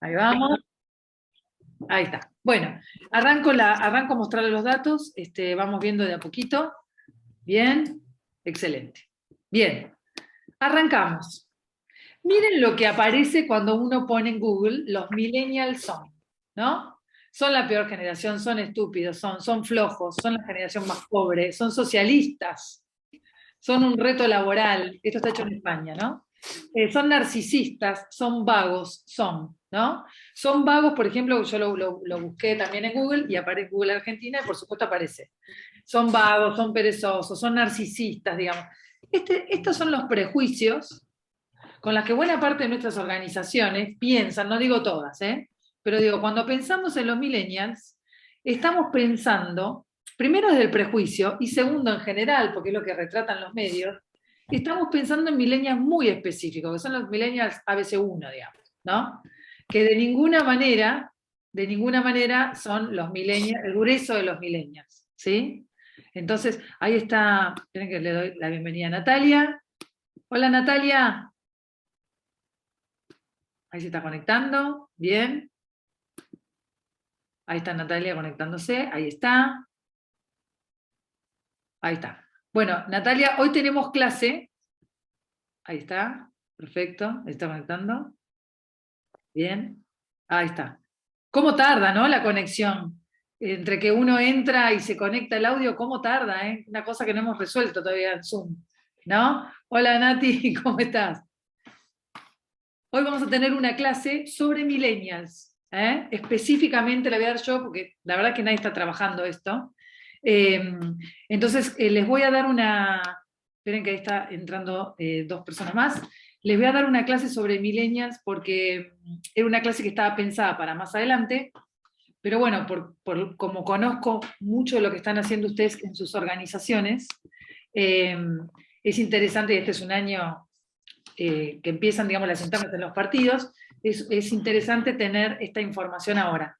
Ahí vamos. Ahí está. Bueno, arranco a mostrarles los datos. Vamos viendo de a poquito. Bien, excelente. Bien, arrancamos. Miren lo que aparece cuando uno pone en Google, los millennials son, ¿no? Son la peor generación, son estúpidos, son flojos, son la generación más pobre, son socialistas, son un reto laboral. Esto está hecho en España, ¿no? Son narcisistas, son vagos, ¿no? Son vagos, por ejemplo, yo lo busqué también en Google y aparece Google Argentina y por supuesto aparece. Son vagos, son perezosos, son narcisistas, digamos. Estos son los prejuicios con los que buena parte de nuestras organizaciones piensan, no digo todas, pero digo, cuando pensamos en los millennials, estamos pensando, primero desde el prejuicio, y segundo en general, porque es lo que retratan los medios, estamos pensando en millennials muy específicos, que son los millennials ABC1, digamos, ¿no? Que de ninguna manera son los millennials, el grueso de los millennials, ¿sí? Entonces, ahí está, esperen que le doy la bienvenida a Natalia. Hola Natalia, ahí se está conectando, bien. Ahí está Natalia conectándose, ahí está. Ahí está. Bueno, Natalia, hoy tenemos clase. Ahí está, perfecto, ahí está conectando. Bien, ahí está. ¿Cómo tarda, no, la conexión? Entre que uno entra y se conecta el audio, ¿cómo tarda, eh? Una cosa que no hemos resuelto todavía en Zoom, ¿no? Hola Nati, ¿cómo estás? Hoy vamos a tener una clase sobre millennials. Específicamente la voy a dar yo, porque la verdad que nadie está trabajando esto. Eh, entonces, les voy a dar una... Esperen que ahí está entrando dos personas más. Les voy a dar una clase sobre millennials porque era una clase que estaba pensada para más adelante, pero bueno, como conozco mucho de lo que están haciendo ustedes en sus organizaciones, eh, es interesante, y este es un año que empiezan, digamos, las internas en los partidos, es interesante tener esta información ahora,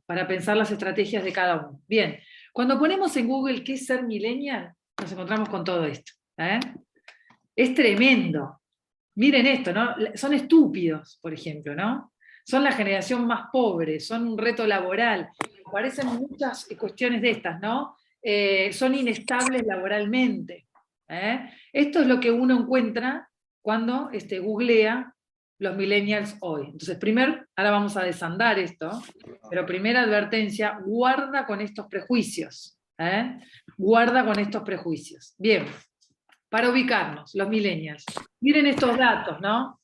para pensar las estrategias de cada uno. Bien, cuando ponemos en Google qué es ser millennial, nos encontramos con todo esto. Es tremendo. Miren esto, ¿no? Son estúpidos, por ejemplo, ¿no? Son la generación más pobre, son un reto laboral. Aparecen muchas cuestiones de estas, ¿no? Son inestables laboralmente. Esto es lo que uno encuentra cuando googlea los millennials hoy. Entonces, ahora vamos a desandar esto, pero primera advertencia, guarda con estos prejuicios. Guarda con estos prejuicios. Bien, para ubicarnos, los millennials. Miren estos datos, ¿no?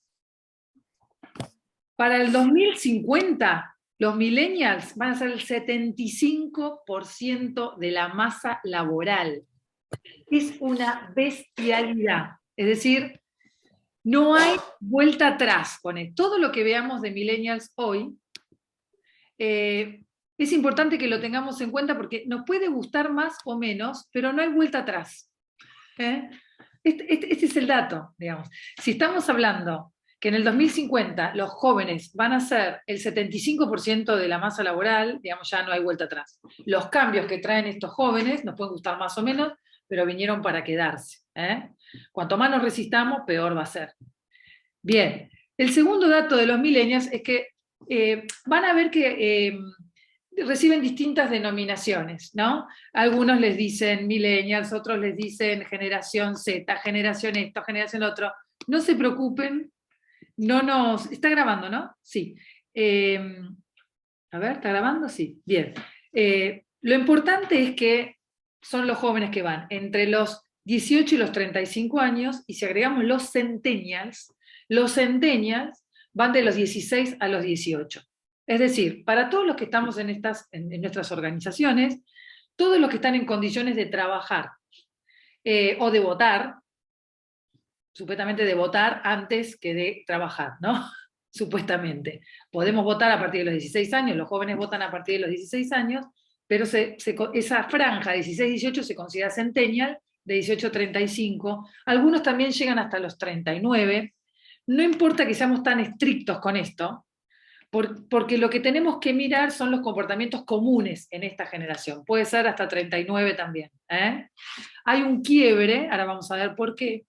Para el 2050, los millennials van a ser el 75% de la masa laboral. Es una bestialidad. Es decir, no hay vuelta atrás con esto. Todo lo que veamos de millennials hoy, es importante que lo tengamos en cuenta porque nos puede gustar más o menos, pero no hay vuelta atrás. Este es el dato, digamos. Si estamos hablando que en el 2050 los jóvenes van a ser el 75% de la masa laboral, digamos, ya no hay vuelta atrás. Los cambios que traen estos jóvenes nos pueden gustar más o menos, pero vinieron para quedarse. Cuanto más nos resistamos, peor va a ser. Bien, el segundo dato de los millennials es que van a ver que reciben distintas denominaciones, ¿no? Algunos les dicen millennials, otros les dicen generación Z, generación esto, generación otro. No se preocupen, no nos... Está grabando, ¿no? Sí. A ver, ¿está grabando? Sí, bien. Lo importante es que son los jóvenes que van entre los 18 y los 35 años, y si agregamos los centennials van de los 16 a los 18. Es decir, para todos los que estamos en nuestras organizaciones, todos los que están en condiciones de trabajar o de votar, supuestamente de votar antes que de trabajar, ¿no? Supuestamente. Podemos votar a partir de los 16 años, los jóvenes votan a partir de los 16 años, pero esa franja de 16-18 se considera centennial, de 18 a 35, algunos también llegan hasta los 39. No importa que seamos tan estrictos con esto, porque lo que tenemos que mirar son los comportamientos comunes en esta generación. Puede ser hasta 39 también. Hay un quiebre, ahora vamos a ver por qué,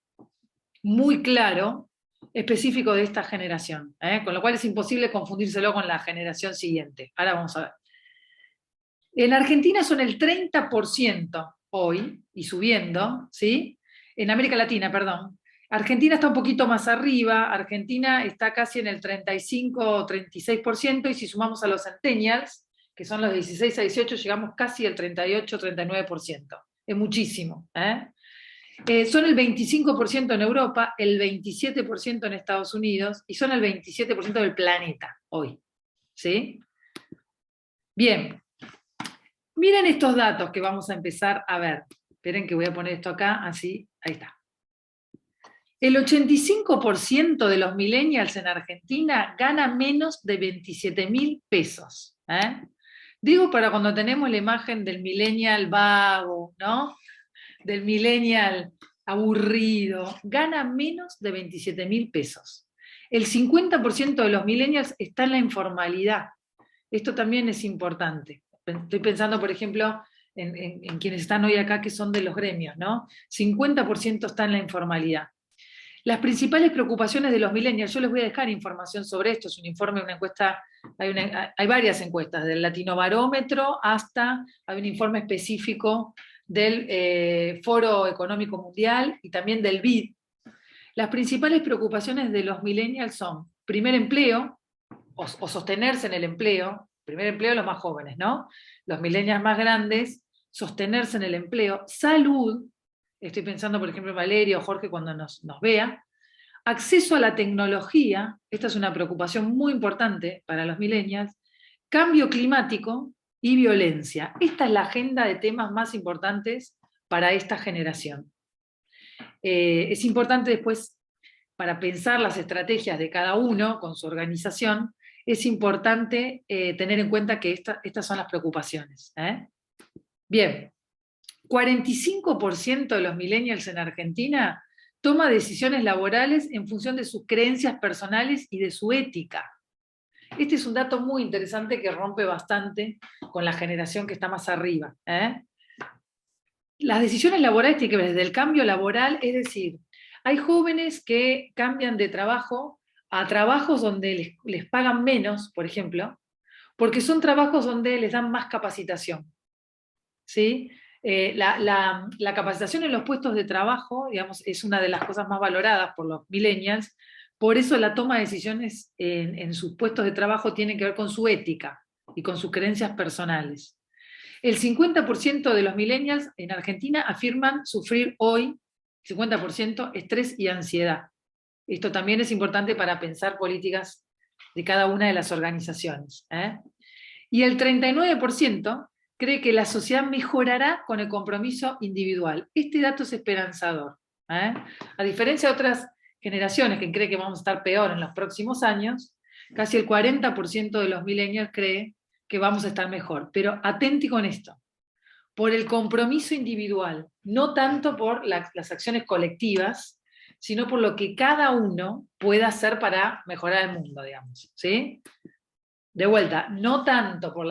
muy claro, específico de esta generación, con lo cual es imposible confundírselo con la generación siguiente. Ahora vamos a ver. En Argentina son el 30% hoy, y subiendo, ¿sí? En América Latina, perdón. Argentina está un poquito más arriba, Argentina está casi en el 35 o 36%, y si sumamos a los centennials, que son los 16 a 18, llegamos casi al 38-39%. Es muchísimo. Son el 25% en Europa, el 27% en Estados Unidos, y son el 27% del planeta hoy. ¿Sí? Bien. Miren estos datos que vamos a empezar a ver. Esperen que voy a poner esto acá, así, ahí está. El 85% de los millennials en Argentina gana menos de 27.000 pesos. Digo para cuando tenemos la imagen del millennial vago, ¿no? Del millennial aburrido, gana menos de 27.000 pesos. El 50% de los millennials está en la informalidad. Esto también es importante. Estoy pensando, por ejemplo, en quienes están hoy acá que son de los gremios, ¿no? 50% está en la informalidad. Las principales preocupaciones de los millennials, yo les voy a dejar información sobre esto, es un informe, una encuesta, hay varias encuestas, del Latinobarómetro hasta, hay un informe específico del Foro Económico Mundial y también del BID. Las principales preocupaciones de los millennials son, primer empleo, o sostenerse en el empleo, primer empleo de los más jóvenes, ¿no? Los millennials más grandes, sostenerse en el empleo, salud, estoy pensando por ejemplo en Valeria o Jorge cuando nos vea, acceso a la tecnología, esta es una preocupación muy importante para los millennials, cambio climático y violencia. Esta es la agenda de temas más importantes para esta generación. Es importante después, para pensar las estrategias de cada uno con su organización, es importante tener en cuenta que estas son las preocupaciones. Bien, 45% de los millennials en Argentina toma decisiones laborales en función de sus creencias personales y de su ética. Este es un dato muy interesante que rompe bastante con la generación que está más arriba. Las decisiones laborales tienen que ver desde el cambio laboral, es decir, hay jóvenes que cambian de trabajo a trabajos donde les pagan menos, por ejemplo, porque son trabajos donde les dan más capacitación. ¿Sí? La capacitación en los puestos de trabajo, digamos, es una de las cosas más valoradas por los millennials, por eso la toma de decisiones en sus puestos de trabajo tiene que ver con su ética y con sus creencias personales. El 50% de los millennials en Argentina afirman sufrir hoy, 50%, estrés y ansiedad. Esto también es importante para pensar políticas de cada una de las organizaciones. Y el 39% cree que la sociedad mejorará con el compromiso individual. Este dato es esperanzador. A diferencia de otras generaciones que creen que vamos a estar peor en los próximos años, casi el 40% de los millennials cree que vamos a estar mejor. Pero atenti con esto, por el compromiso individual, no tanto por las acciones colectivas, sino por lo que cada uno pueda hacer para mejorar el mundo, digamos. ¿Sí? De vuelta, no tanto por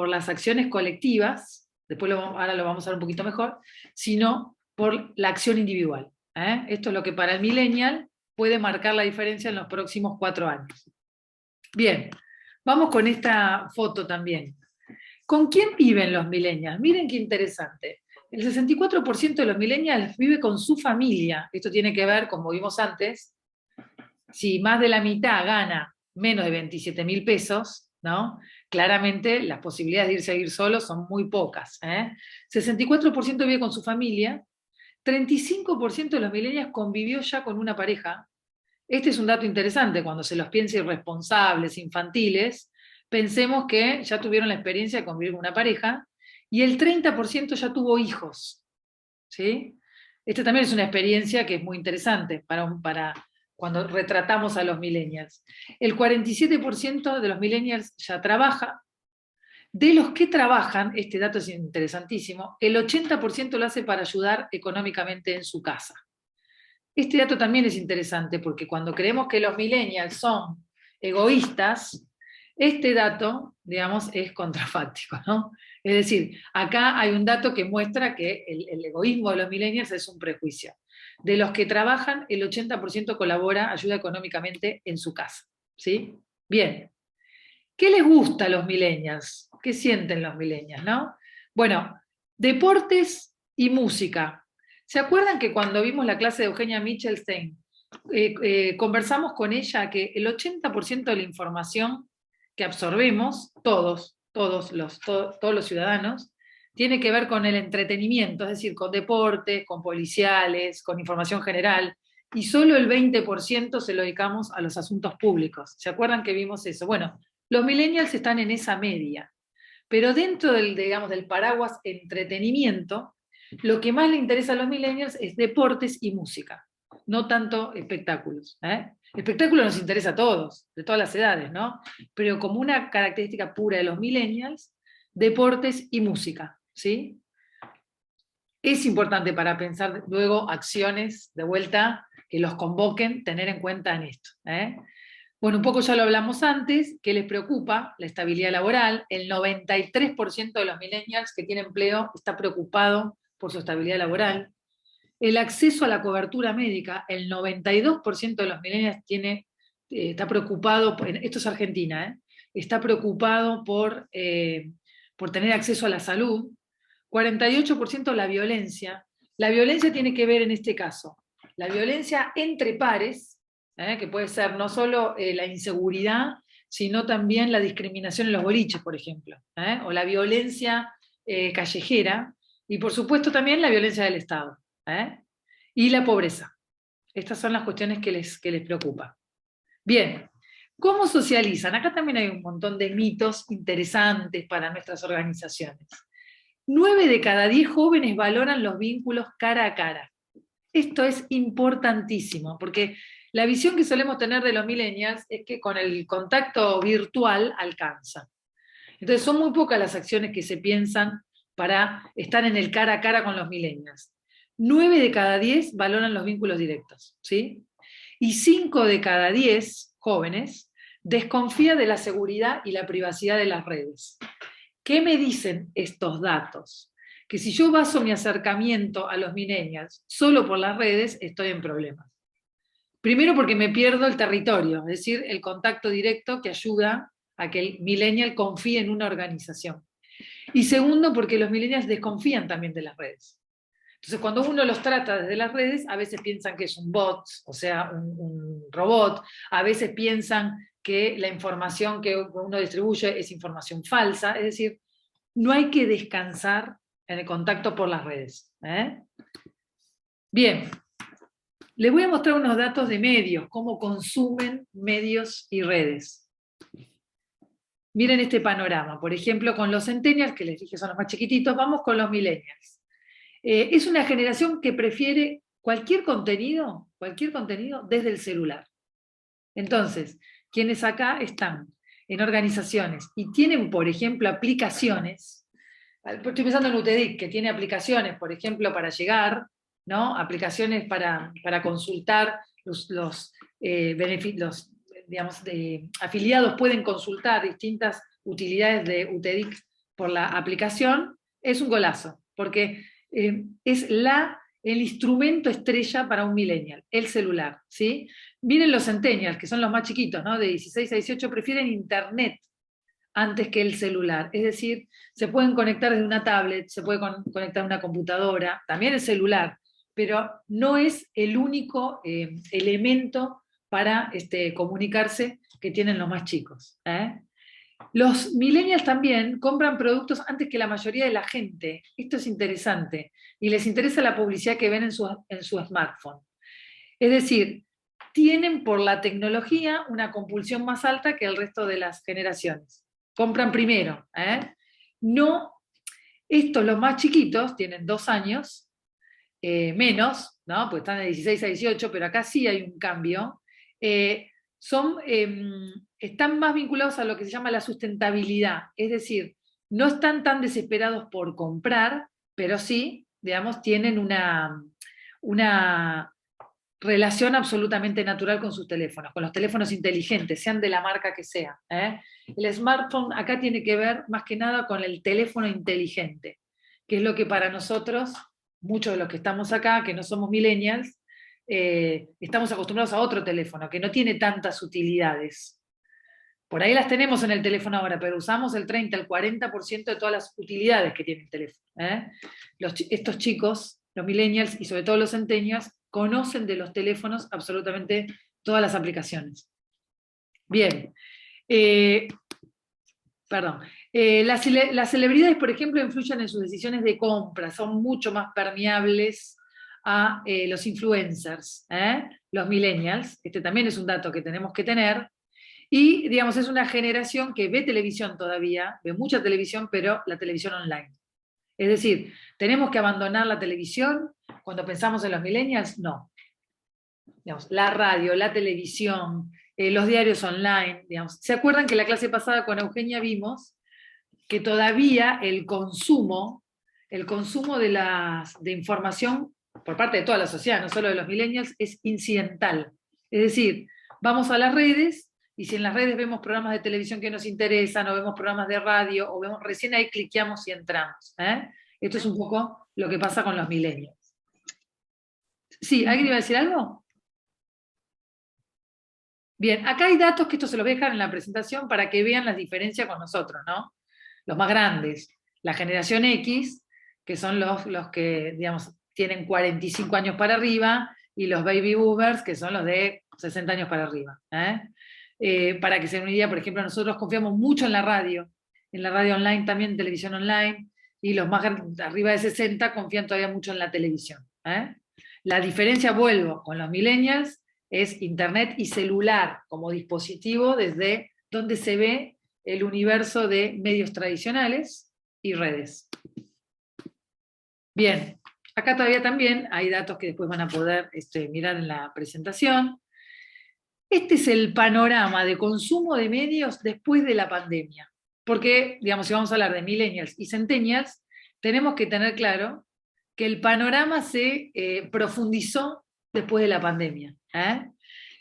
las acciones colectivas, después ahora lo vamos a ver un poquito mejor, sino por la acción individual. Esto es lo que para el millennial puede marcar la diferencia en los próximos 4 años. Bien, vamos con esta foto también. ¿Con quién viven los millennials? Miren qué interesante. El 64% de los millennials vive con su familia. Esto tiene que ver, como vimos antes, si más de la mitad gana menos de 27.000 pesos, ¿no? Claramente las posibilidades de irse a vivir solos son muy pocas. 64% vive con su familia, 35% de los millennials convivió ya con una pareja. Este es un dato interesante, cuando se los piensa irresponsables, infantiles, pensemos que ya tuvieron la experiencia de convivir con una pareja, y el 30% ya tuvo hijos. ¿Sí? Esta también es una experiencia que es muy interesante para cuando retratamos a los millennials. El 47% de los millennials ya trabaja. De los que trabajan, este dato es interesantísimo, el 80% lo hace para ayudar económicamente en su casa. Este dato también es interesante porque cuando creemos que los millennials son egoístas, este dato, digamos, es contrafáctico, ¿no? Es decir, acá hay un dato que muestra que el egoísmo de los millennials es un prejuicio. De los que trabajan, el 80% colabora, ayuda económicamente en su casa. ¿Sí? Bien. ¿Qué les gusta a los millennials? ¿Qué sienten los millennials, no? Bueno, deportes y música. ¿Se acuerdan que cuando vimos la clase de Eugenia Michelstein, conversamos con ella que el 80% de la información que absorbemos, todos los ciudadanos, tiene que ver con el entretenimiento, es decir, con deportes, con policiales, con información general, y solo el 20% se lo dedicamos a los asuntos públicos. ¿Se acuerdan que vimos eso? Bueno, los millennials están en esa media, pero dentro del, digamos, del paraguas entretenimiento, lo que más le interesa a los millennials es deportes y música, no tanto espectáculos. Espectáculos nos interesa a todos, de todas las edades, ¿no? Pero como una característica pura de los millennials, deportes y música, ¿sí? Es importante para pensar luego acciones de vuelta que los convoquen, tener en cuenta en esto. Bueno, un poco ya lo hablamos antes, ¿qué les preocupa? La estabilidad laboral. El 93% de los millennials que tienen empleo está preocupado por su estabilidad laboral. El acceso a la cobertura médica, el 92% de los millennials está preocupado, esto es Argentina, está preocupado por tener acceso a la salud. 48% la violencia. La violencia tiene que ver en este caso, la violencia entre pares, que puede ser no solo la inseguridad, sino también la discriminación en los boliches, por ejemplo, o la violencia callejera, y por supuesto también la violencia del Estado, y la pobreza. Estas son las cuestiones que les preocupa. Bien, ¿cómo socializan? Acá también hay un montón de mitos interesantes para nuestras organizaciones. 9 de cada 10 jóvenes valoran los vínculos cara a cara. Esto es importantísimo, porque la visión que solemos tener de los millennials es que con el contacto virtual alcanza. Entonces son muy pocas las acciones que se piensan para estar en el cara a cara con los millennials. 9 de cada 10 valoran los vínculos directos, ¿sí? Y 5 de cada 10 jóvenes desconfían de la seguridad y la privacidad de las redes. ¿Qué me dicen estos datos? Que si yo baso mi acercamiento a los millennials solo por las redes, estoy en problemas. Primero porque me pierdo el territorio, es decir, el contacto directo que ayuda a que el millennial confíe en una organización. Y segundo, porque los millennials desconfían también de las redes. Entonces, cuando uno los trata desde las redes, a veces piensan que es un bot, o sea, un robot, a veces piensan que la información que uno distribuye es información falsa, es decir, no hay que descansar en el contacto por las redes. Bien, les voy a mostrar unos datos de medios, cómo consumen medios y redes. Miren este panorama, por ejemplo, con los centennials, que les dije son los más chiquititos, vamos con los millennials. Es una generación que prefiere cualquier contenido desde el celular. Entonces, quienes acá están en organizaciones y tienen, por ejemplo, aplicaciones, estoy pensando en UTEDIC, que tiene aplicaciones, por ejemplo, para llegar, ¿no? Aplicaciones para consultar los digamos, afiliados pueden consultar distintas utilidades de UTEDIC por la aplicación, es un golazo, porque es el instrumento estrella para un millennial, el celular, ¿sí? Miren los centennials, que son los más chiquitos, ¿no? De 16 a 18, prefieren internet antes que el celular. Es decir, se pueden conectar desde una tablet, se puede conectar a una computadora, también el celular, pero no es el único elemento para comunicarse que tienen los más chicos. Los millennials también compran productos antes que la mayoría de la gente. Esto es interesante. Y les interesa la publicidad que ven en su smartphone. Es decir, tienen por la tecnología una compulsión más alta que el resto de las generaciones. Compran primero. No, estos, los más chiquitos, tienen 2 años, menos, ¿no? Pues están de 16 a 18, pero acá sí hay un cambio. Están más vinculados a lo que se llama la sustentabilidad, es decir, no están tan desesperados por comprar, pero sí, digamos, tienen una relación absolutamente natural con sus teléfonos, con los teléfonos inteligentes, sean de la marca que sea. El smartphone acá tiene que ver más que nada con el teléfono inteligente, que es lo que para nosotros muchos de los que estamos acá, que no somos millennials, estamos acostumbrados a otro teléfono, que no tiene tantas utilidades. Por ahí las tenemos en el teléfono ahora, pero usamos el 30, el 40% de todas las utilidades que tiene el teléfono. Estos chicos, los millennials y sobre todo los centennials, conocen de los teléfonos absolutamente todas las aplicaciones. Bien. Perdón. Las celebridades, por ejemplo, influyen en sus decisiones de compra, son mucho más permeables a los influencers, los millennials. Este también es un dato que tenemos que tener. Y, digamos, es una generación que ve televisión todavía, ve mucha televisión, pero la televisión online. Es decir, ¿tenemos que abandonar la televisión cuando pensamos en los millennials? No. Digamos, la radio, la televisión, los diarios online, digamos. ¿Se acuerdan que la clase pasada con Eugenia vimos que todavía el consumo de información por parte de toda la sociedad, no solo de los millennials, es incidental? Es decir, vamos a las redes, y si en las redes vemos programas de televisión que nos interesan, o vemos programas de radio, o vemos, recién ahí cliqueamos y entramos. Esto es un poco lo que pasa con los millennials. Sí, ¿alguien iba a decir algo? Bien, acá hay datos que esto se los voy a dejar en la presentación para que vean las diferencias con nosotros, ¿no? Los más grandes, la generación X, que son los que, digamos, tienen 45 años para arriba, y los baby boomers, que son los de 60 años para arriba. Para que se den una idea, por ejemplo, nosotros confiamos mucho en la radio online también, en televisión online, y los más arriba de 60 confían todavía mucho en la televisión. La diferencia, vuelvo, con los millennials, es Internet y celular como dispositivo desde donde se ve el universo de medios tradicionales y redes. Bien, acá todavía también hay datos que después van a poder mirar en la presentación. Este es el panorama de consumo de medios después de la pandemia. Porque, digamos, si vamos a hablar de millennials y centennials, tenemos que tener claro que el panorama se profundizó después de la pandemia.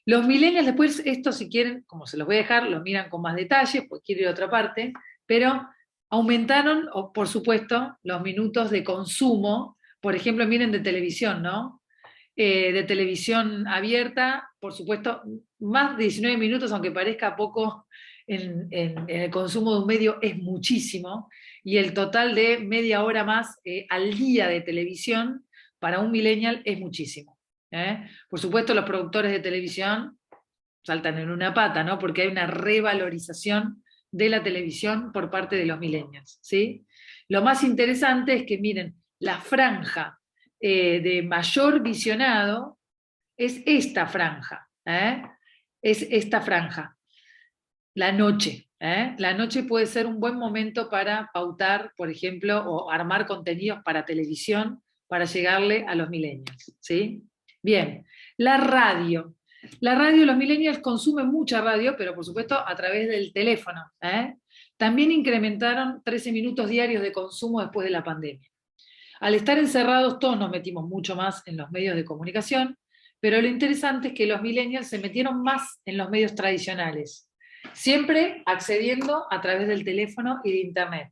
Los millennials después, esto si quieren, como se los voy a dejar, lo miran con más detalle, pues quiero ir a otra parte, pero aumentaron, por supuesto, los minutos de consumo. Por ejemplo, miren de televisión, ¿no? De televisión abierta, por supuesto, más de 19 minutos, aunque parezca poco en el consumo de un medio, es muchísimo, y el total de media hora más al día de televisión para un millennial es muchísimo. Por supuesto, los productores de televisión saltan en una pata, ¿no? Porque hay una revalorización de la televisión por parte de los millennials, ¿sí? Lo más interesante es que, miren, la franja de mayor visionado es esta franja, es esta franja, la noche. La noche puede ser un buen momento para pautar, por ejemplo, o armar contenidos para televisión para llegarle a los millennials, ¿sí? Bien, la radio. La radio, los millennials consumen mucha radio, pero por supuesto a través del teléfono. También incrementaron 13 minutos diarios de consumo después de la pandemia. Al estar encerrados todos nos metimos mucho más en los medios de comunicación, pero lo interesante es que los millennials se metieron más en los medios tradicionales, siempre accediendo a través del teléfono y de internet.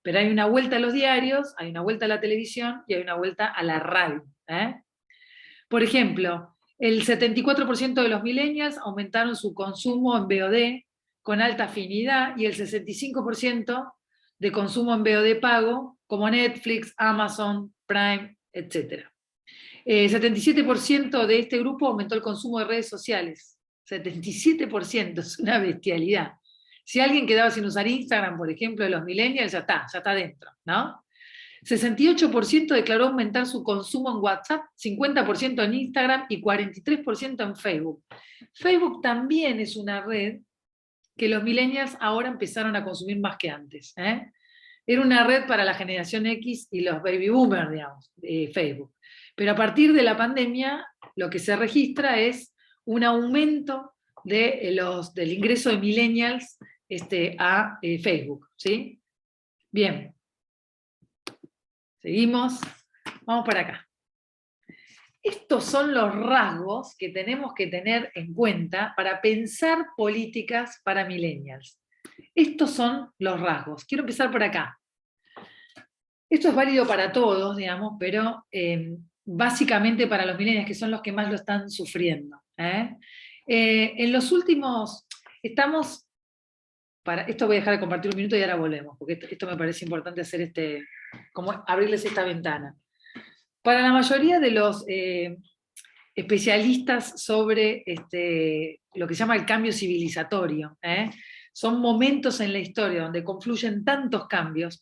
Pero hay una vuelta a los diarios, hay una vuelta a la televisión y hay una vuelta a la radio. Por ejemplo, el 74% de los millennials aumentaron su consumo en VOD con alta afinidad, y el 65% de consumo en VOD pago, como Netflix, Amazon, Prime, etc. 77% de este grupo aumentó el consumo de redes sociales. 77%, es una bestialidad. Si alguien quedaba sin usar Instagram, por ejemplo, de los millennials, ya está dentro, ¿no? 68% declaró aumentar su consumo en WhatsApp, 50% en Instagram y 43% en Facebook. Facebook también es una red que los millennials ahora empezaron a consumir más que antes. Era una red para la generación X y los baby boomers, digamos, Facebook. Pero a partir de la pandemia, lo que se registra es un aumento del ingreso de millennials a Facebook, ¿sí? Bien. Seguimos. Vamos para acá. Estos son los rasgos que tenemos que tener en cuenta para pensar políticas para millennials. Estos son los rasgos. Quiero empezar por acá. Esto es válido para todos, digamos, pero básicamente para los millennials, que son los que más lo están sufriendo. En los últimos, estamos, esto voy a dejar de compartir un minuto y ahora volvemos, porque esto me parece importante hacer como abrirles esta ventana. Para la mayoría de los especialistas sobre lo que se llama el cambio civilizatorio, son momentos en la historia donde confluyen tantos cambios,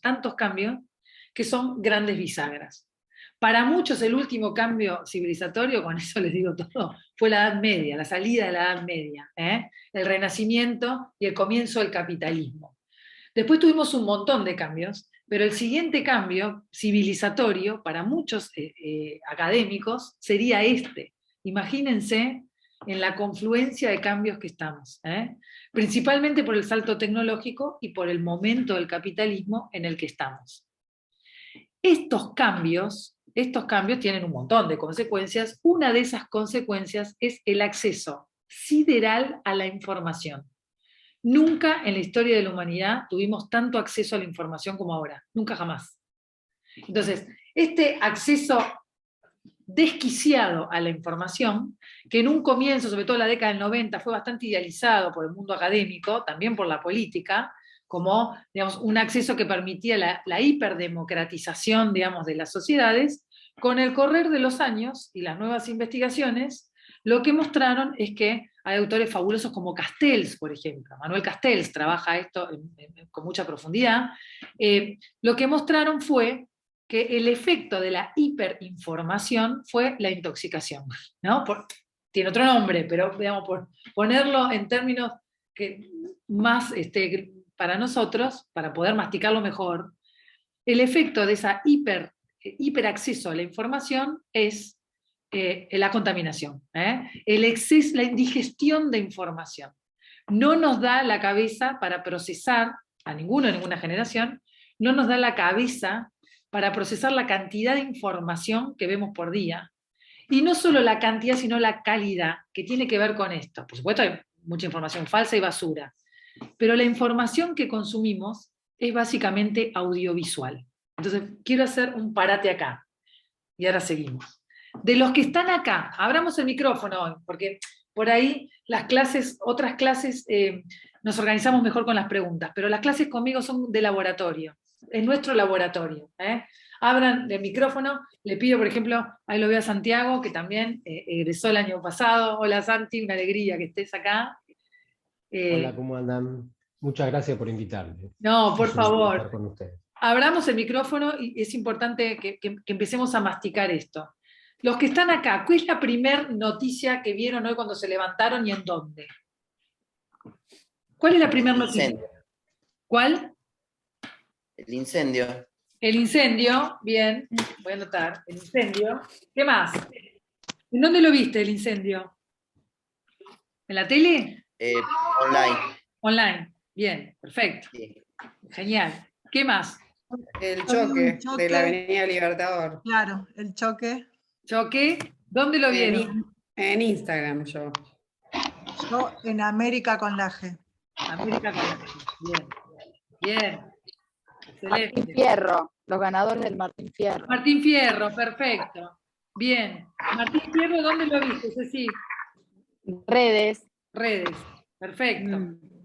que son grandes bisagras. Para muchos el último cambio civilizatorio, con eso les digo todo, fue la Edad Media, la salida de la Edad Media, el Renacimiento y el comienzo del capitalismo. Después tuvimos un montón de cambios, pero el siguiente cambio civilizatorio, para muchos académicos, sería este. Imagínense en la confluencia de cambios que estamos, principalmente por el salto tecnológico y por el momento del capitalismo en el que estamos. Estos cambios tienen un montón de consecuencias. Una de esas consecuencias es el acceso sideral a la información. Nunca en la historia de la humanidad tuvimos tanto acceso a la información como ahora, nunca jamás. Entonces, este acceso desquiciado a la información, que en un comienzo, sobre todo en la década del 90, fue bastante idealizado por el mundo académico, también por la política, como, digamos, un acceso que permitía la hiperdemocratización, digamos, de las sociedades. Con el correr de los años y las nuevas investigaciones, lo que mostraron es que hay autores fabulosos como Castells, por ejemplo. Manuel Castells trabaja esto con mucha profundidad. Lo que mostraron fue que el efecto de la hiperinformación fue la intoxicación, ¿no? Tiene otro nombre, pero digamos, por ponerlo en términos que más para nosotros, para poder masticarlo mejor, el efecto de esa hiperacceso a la información es la contaminación, el exceso, la indigestión de información. No nos da la cabeza para procesar, a ninguna generación, no nos da la cabeza para procesar la cantidad de información que vemos por día. Y no solo la cantidad, sino la calidad, que tiene que ver con esto. Por supuesto, hay mucha información falsa y basura, pero la información que consumimos es básicamente audiovisual. Entonces, quiero hacer un parate acá. Y ahora seguimos. De los que están acá, abramos el micrófono hoy, porque por ahí otras clases, nos organizamos mejor con las preguntas, pero las clases conmigo son de laboratorio, es nuestro laboratorio. Abran el micrófono, le pido, por ejemplo, ahí lo veo a Santiago, que también egresó el año pasado. Hola Santi, una alegría que estés acá. Hola, ¿cómo andan? Muchas gracias por invitarme. No, por Es un gusto favor. estar con ustedes. Abramos el micrófono y es importante que empecemos a masticar esto. Los que están acá, ¿cuál es la primera noticia que vieron hoy cuando se levantaron y en dónde? ¿Cuál es la primera noticia? ¿Cuál? El incendio. El incendio, bien, voy a anotar, el incendio. ¿Qué más? ¿En dónde lo viste el incendio? ¿En la tele? Online. Online, bien, perfecto. Sí. Genial. ¿Qué más? El choque de la Avenida Libertador. Claro, el choque. ¿Choque? ¿Dónde lo vieron? En Instagram yo. Yo en América con la G. América con la G. Bien. Bien. Excelente. Martín Fierro, los ganadores del Martín Fierro. Martín Fierro, perfecto. Bien. Martín Fierro, ¿dónde lo viste, Ceci? Redes. Redes. Perfecto.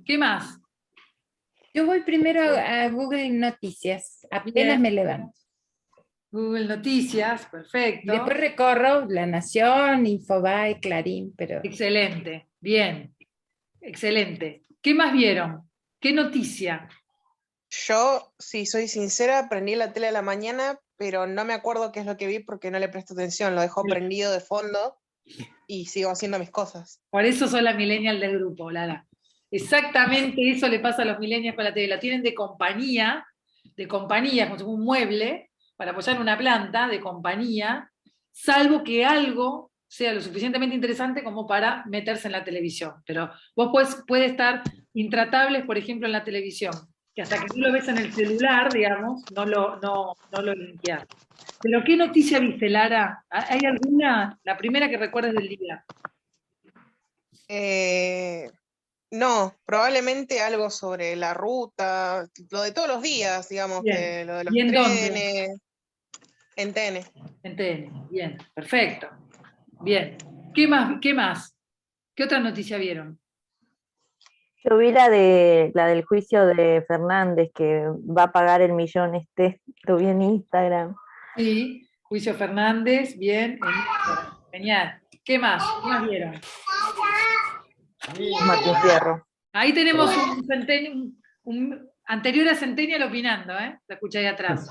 ¿Qué más? Yo voy primero a Google Noticias, apenas me levanto. Google Noticias, perfecto. Y después recorro La Nación, Infobae, Clarín, pero... Excelente, bien. Excelente. ¿Qué más vieron? ¿Qué noticia? Yo, si soy sincera, prendí la tele a la mañana, pero no me acuerdo qué es lo que vi porque no le presto atención, lo dejo prendido de fondo y sigo haciendo mis cosas. Por eso soy la millennial del grupo, Lara. Exactamente eso le pasa a los millennials con la tele. La tienen de compañía, como un mueble, para apoyar una planta, de compañía, salvo que algo sea lo suficientemente interesante como para meterse en la televisión. Pero vos puede estar intratables, por ejemplo, en la televisión, que hasta que no lo ves en el celular, digamos, no lo limpias. ¿Pero qué noticia viste, Lara? ¿Hay alguna? La primera que recuerdes del día. No, probablemente algo sobre la ruta, lo de todos los días, digamos, Bien. que lo de los ¿Y en dónde? trenes, en TN. En TN. Bien, perfecto. Bien. ¿Qué más? ¿Qué más? ¿Qué otra noticia vieron? Yo vi la del juicio de Fernández, que va a pagar el millón lo vi en Instagram. Sí, Juicio Fernández, bien. Genial. ¿Qué más? ¿Qué más vieron? Martín Fierro. Ahí tenemos un anterior a Centennial opinando, ¿eh? Lo escuché ahí atrás.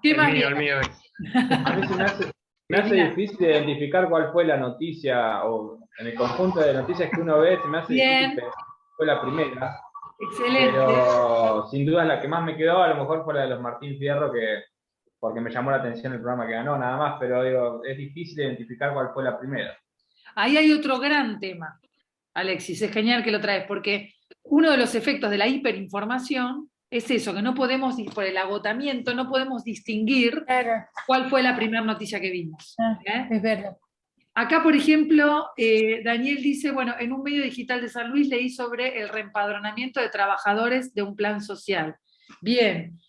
¿Qué más vieron? A mí me hace difícil identificar cuál fue la noticia, o en el conjunto de noticias que uno ve, se me hace Bien. difícil pensar cuál fue la primera. Excelente. Pero sin duda la que más me quedó, a lo mejor fue la de los Martín Fierro, porque me llamó la atención el programa que ganó, nada más, pero digo, es difícil identificar cuál fue la primera. Ahí hay otro gran tema, Alexis, es genial que lo traes, porque uno de los efectos de la hiperinformación es eso, que no podemos, por el agotamiento, no podemos distinguir cuál fue la primera noticia que vimos. Es verdad. Acá, por ejemplo, Daniel dice, bueno, en un medio digital de San Luis leí sobre el reempadronamiento de trabajadores de un plan social. Bien,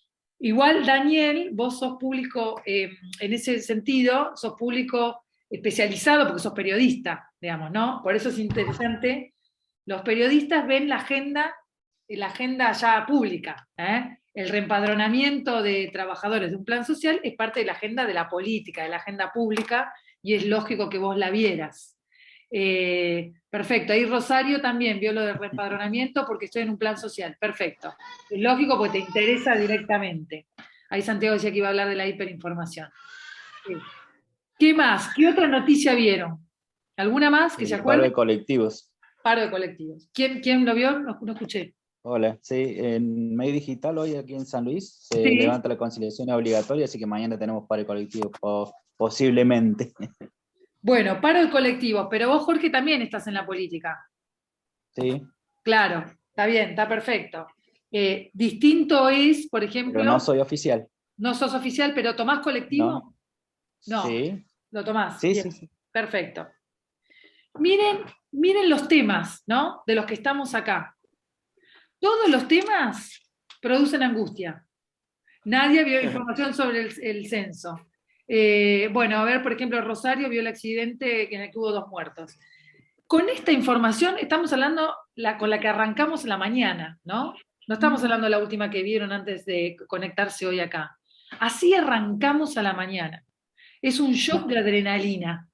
igual Daniel, vos sos público, en ese sentido, sos público especializado porque sos periodista, digamos, ¿no? Por eso es interesante. Los periodistas ven la agenda ya pública, ¿eh? El reempadronamiento de trabajadores de un plan social es parte de la agenda de la política, de la agenda pública, y es lógico que vos la vieras. Perfecto, ahí Rosario también vio lo del reempadronamiento porque estoy en un plan social, perfecto. Es lógico porque te interesa directamente. Ahí Santiago decía que iba a hablar de la hiperinformación. ¿Qué más? ¿Qué otra noticia vieron? ¿Alguna más que se acuerde? Paro de colectivos. Paro de colectivos. ¿Quién lo vio? No escuché. Hola, sí, en medio digital hoy aquí en San Luis se Sí. levanta la conciliación obligatoria, así que mañana tenemos paro de colectivos posiblemente. Bueno, paro de colectivos, pero vos, Jorge, también estás en la política. Sí, Claro, está bien, está perfecto. Distinto es, por ejemplo... pero no soy oficial. No sos oficial, pero ¿tomás colectivo? No. Sí. Lo tomás. Sí, Bien. sí. Perfecto. Miren los temas, ¿no? De los que estamos acá. Todos los temas producen angustia. Nadie vio información sobre el censo. Bueno, a ver, por ejemplo, Rosario vio el accidente en el que hubo 2 muertos. Con esta información estamos hablando con la que arrancamos en la mañana, ¿no? No estamos hablando de la última que vieron antes de conectarse hoy acá. Así arrancamos a la mañana. Es un shock de adrenalina.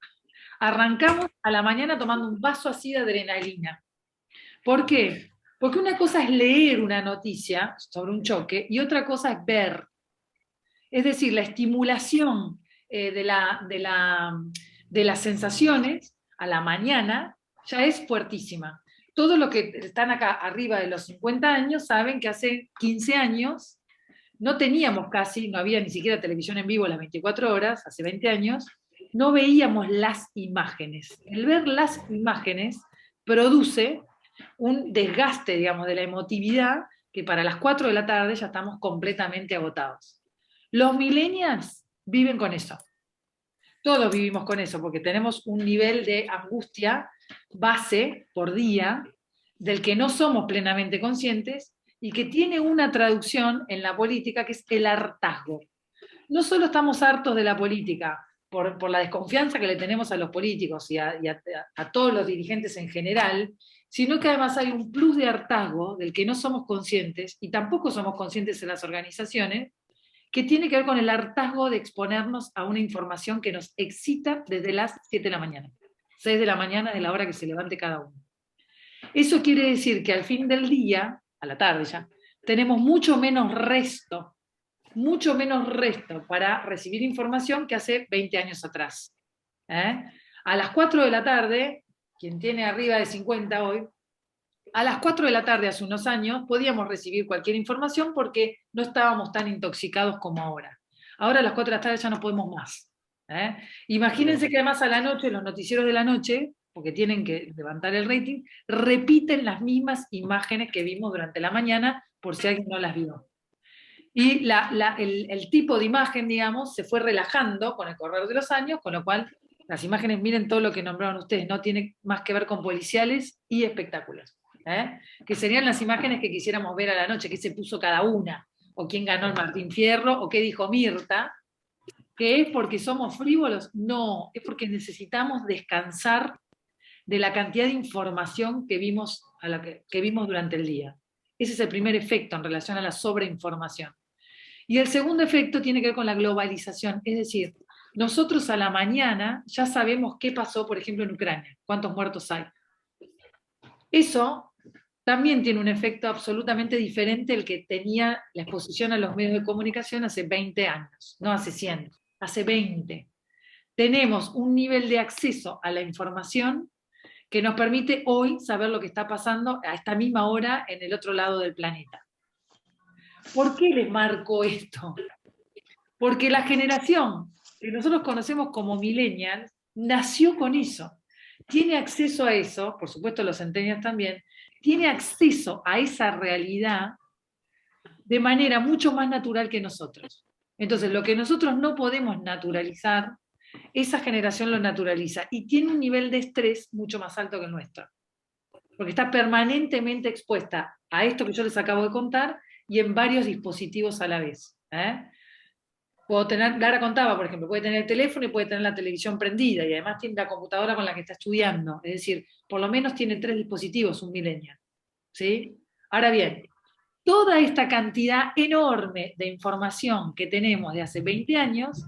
Arrancamos a la mañana tomando un vaso así de adrenalina. ¿Por qué? Porque una cosa es leer una noticia sobre un choque y otra cosa es ver. Es decir, la estimulación de las sensaciones a la mañana ya es fuertísima. Todos los que están acá arriba de los 50 años saben que hace 15 años no teníamos casi, no había ni siquiera televisión en vivo las 24 horas, hace 20 años, no veíamos las imágenes. El ver las imágenes produce un desgaste, digamos, de la emotividad, que para las 4 de la tarde ya estamos completamente agotados. Los millennials viven con eso. Todos vivimos con eso, porque tenemos un nivel de angustia base por día, del que no somos plenamente conscientes, y que tiene una traducción en la política, que es el hartazgo. No solo estamos hartos de la política, por la desconfianza que le tenemos a los políticos y a todos los dirigentes en general, sino que además hay un plus de hartazgo del que no somos conscientes, y tampoco somos conscientes en las organizaciones, que tiene que ver con el hartazgo de exponernos a una información que nos excita desde las 7 de la mañana. 6 de la mañana de la hora que se levante cada uno. Eso quiere decir que al fin del día, a la tarde ya, tenemos mucho menos resto para recibir información que hace 20 años atrás. A las 4 de la tarde, quien tiene arriba de 50 hoy, a las 4 de la tarde hace unos años podíamos recibir cualquier información porque no estábamos tan intoxicados como ahora. Ahora a las 4 de la tarde ya no podemos más. Imagínense que además a la noche, los noticieros de la noche, porque tienen que levantar el rating, repiten las mismas imágenes que vimos durante la mañana, por si alguien no las vio. Y el tipo de imagen, digamos, se fue relajando con el correr de los años, con lo cual Las imágenes, miren todo lo que nombraron ustedes, no tiene más que ver con policiales y espectáculos. Que serían las imágenes que quisiéramos ver a la noche, qué se puso cada una, o quién ganó el Martín Fierro, o qué dijo Mirta, que es porque somos frívolos. No, es porque necesitamos descansar de la cantidad de información que vimos durante el día. Ese es el primer efecto en relación a la sobreinformación. Y el segundo efecto tiene que ver con la globalización, es decir, nosotros a la mañana ya sabemos qué pasó, por ejemplo, en Ucrania, cuántos muertos hay. Eso también tiene un efecto absolutamente diferente al que tenía la exposición a los medios de comunicación hace 20 años, no hace 100, hace 20. Tenemos un nivel de acceso a la información que nos permite hoy saber lo que está pasando a esta misma hora en el otro lado del planeta. ¿Por qué les marco esto? Porque la generación que nosotros conocemos como millennials nació con eso. Tiene acceso a eso, por supuesto los centennials también, tiene acceso a esa realidad de manera mucho más natural que nosotros. Entonces, lo que nosotros no podemos naturalizar, esa generación lo naturaliza y tiene un nivel de estrés mucho más alto que el nuestro. Porque está permanentemente expuesta a esto que yo les acabo de contar y en varios dispositivos a la vez. Puedo tener, Lara contaba, por ejemplo, puede tener el teléfono y puede tener la televisión prendida, y además tiene la computadora con la que está estudiando. Es decir, por lo menos tiene 3 dispositivos, un millennial. ¿Sí? Ahora bien, toda esta cantidad enorme de información que tenemos de hace 20 años,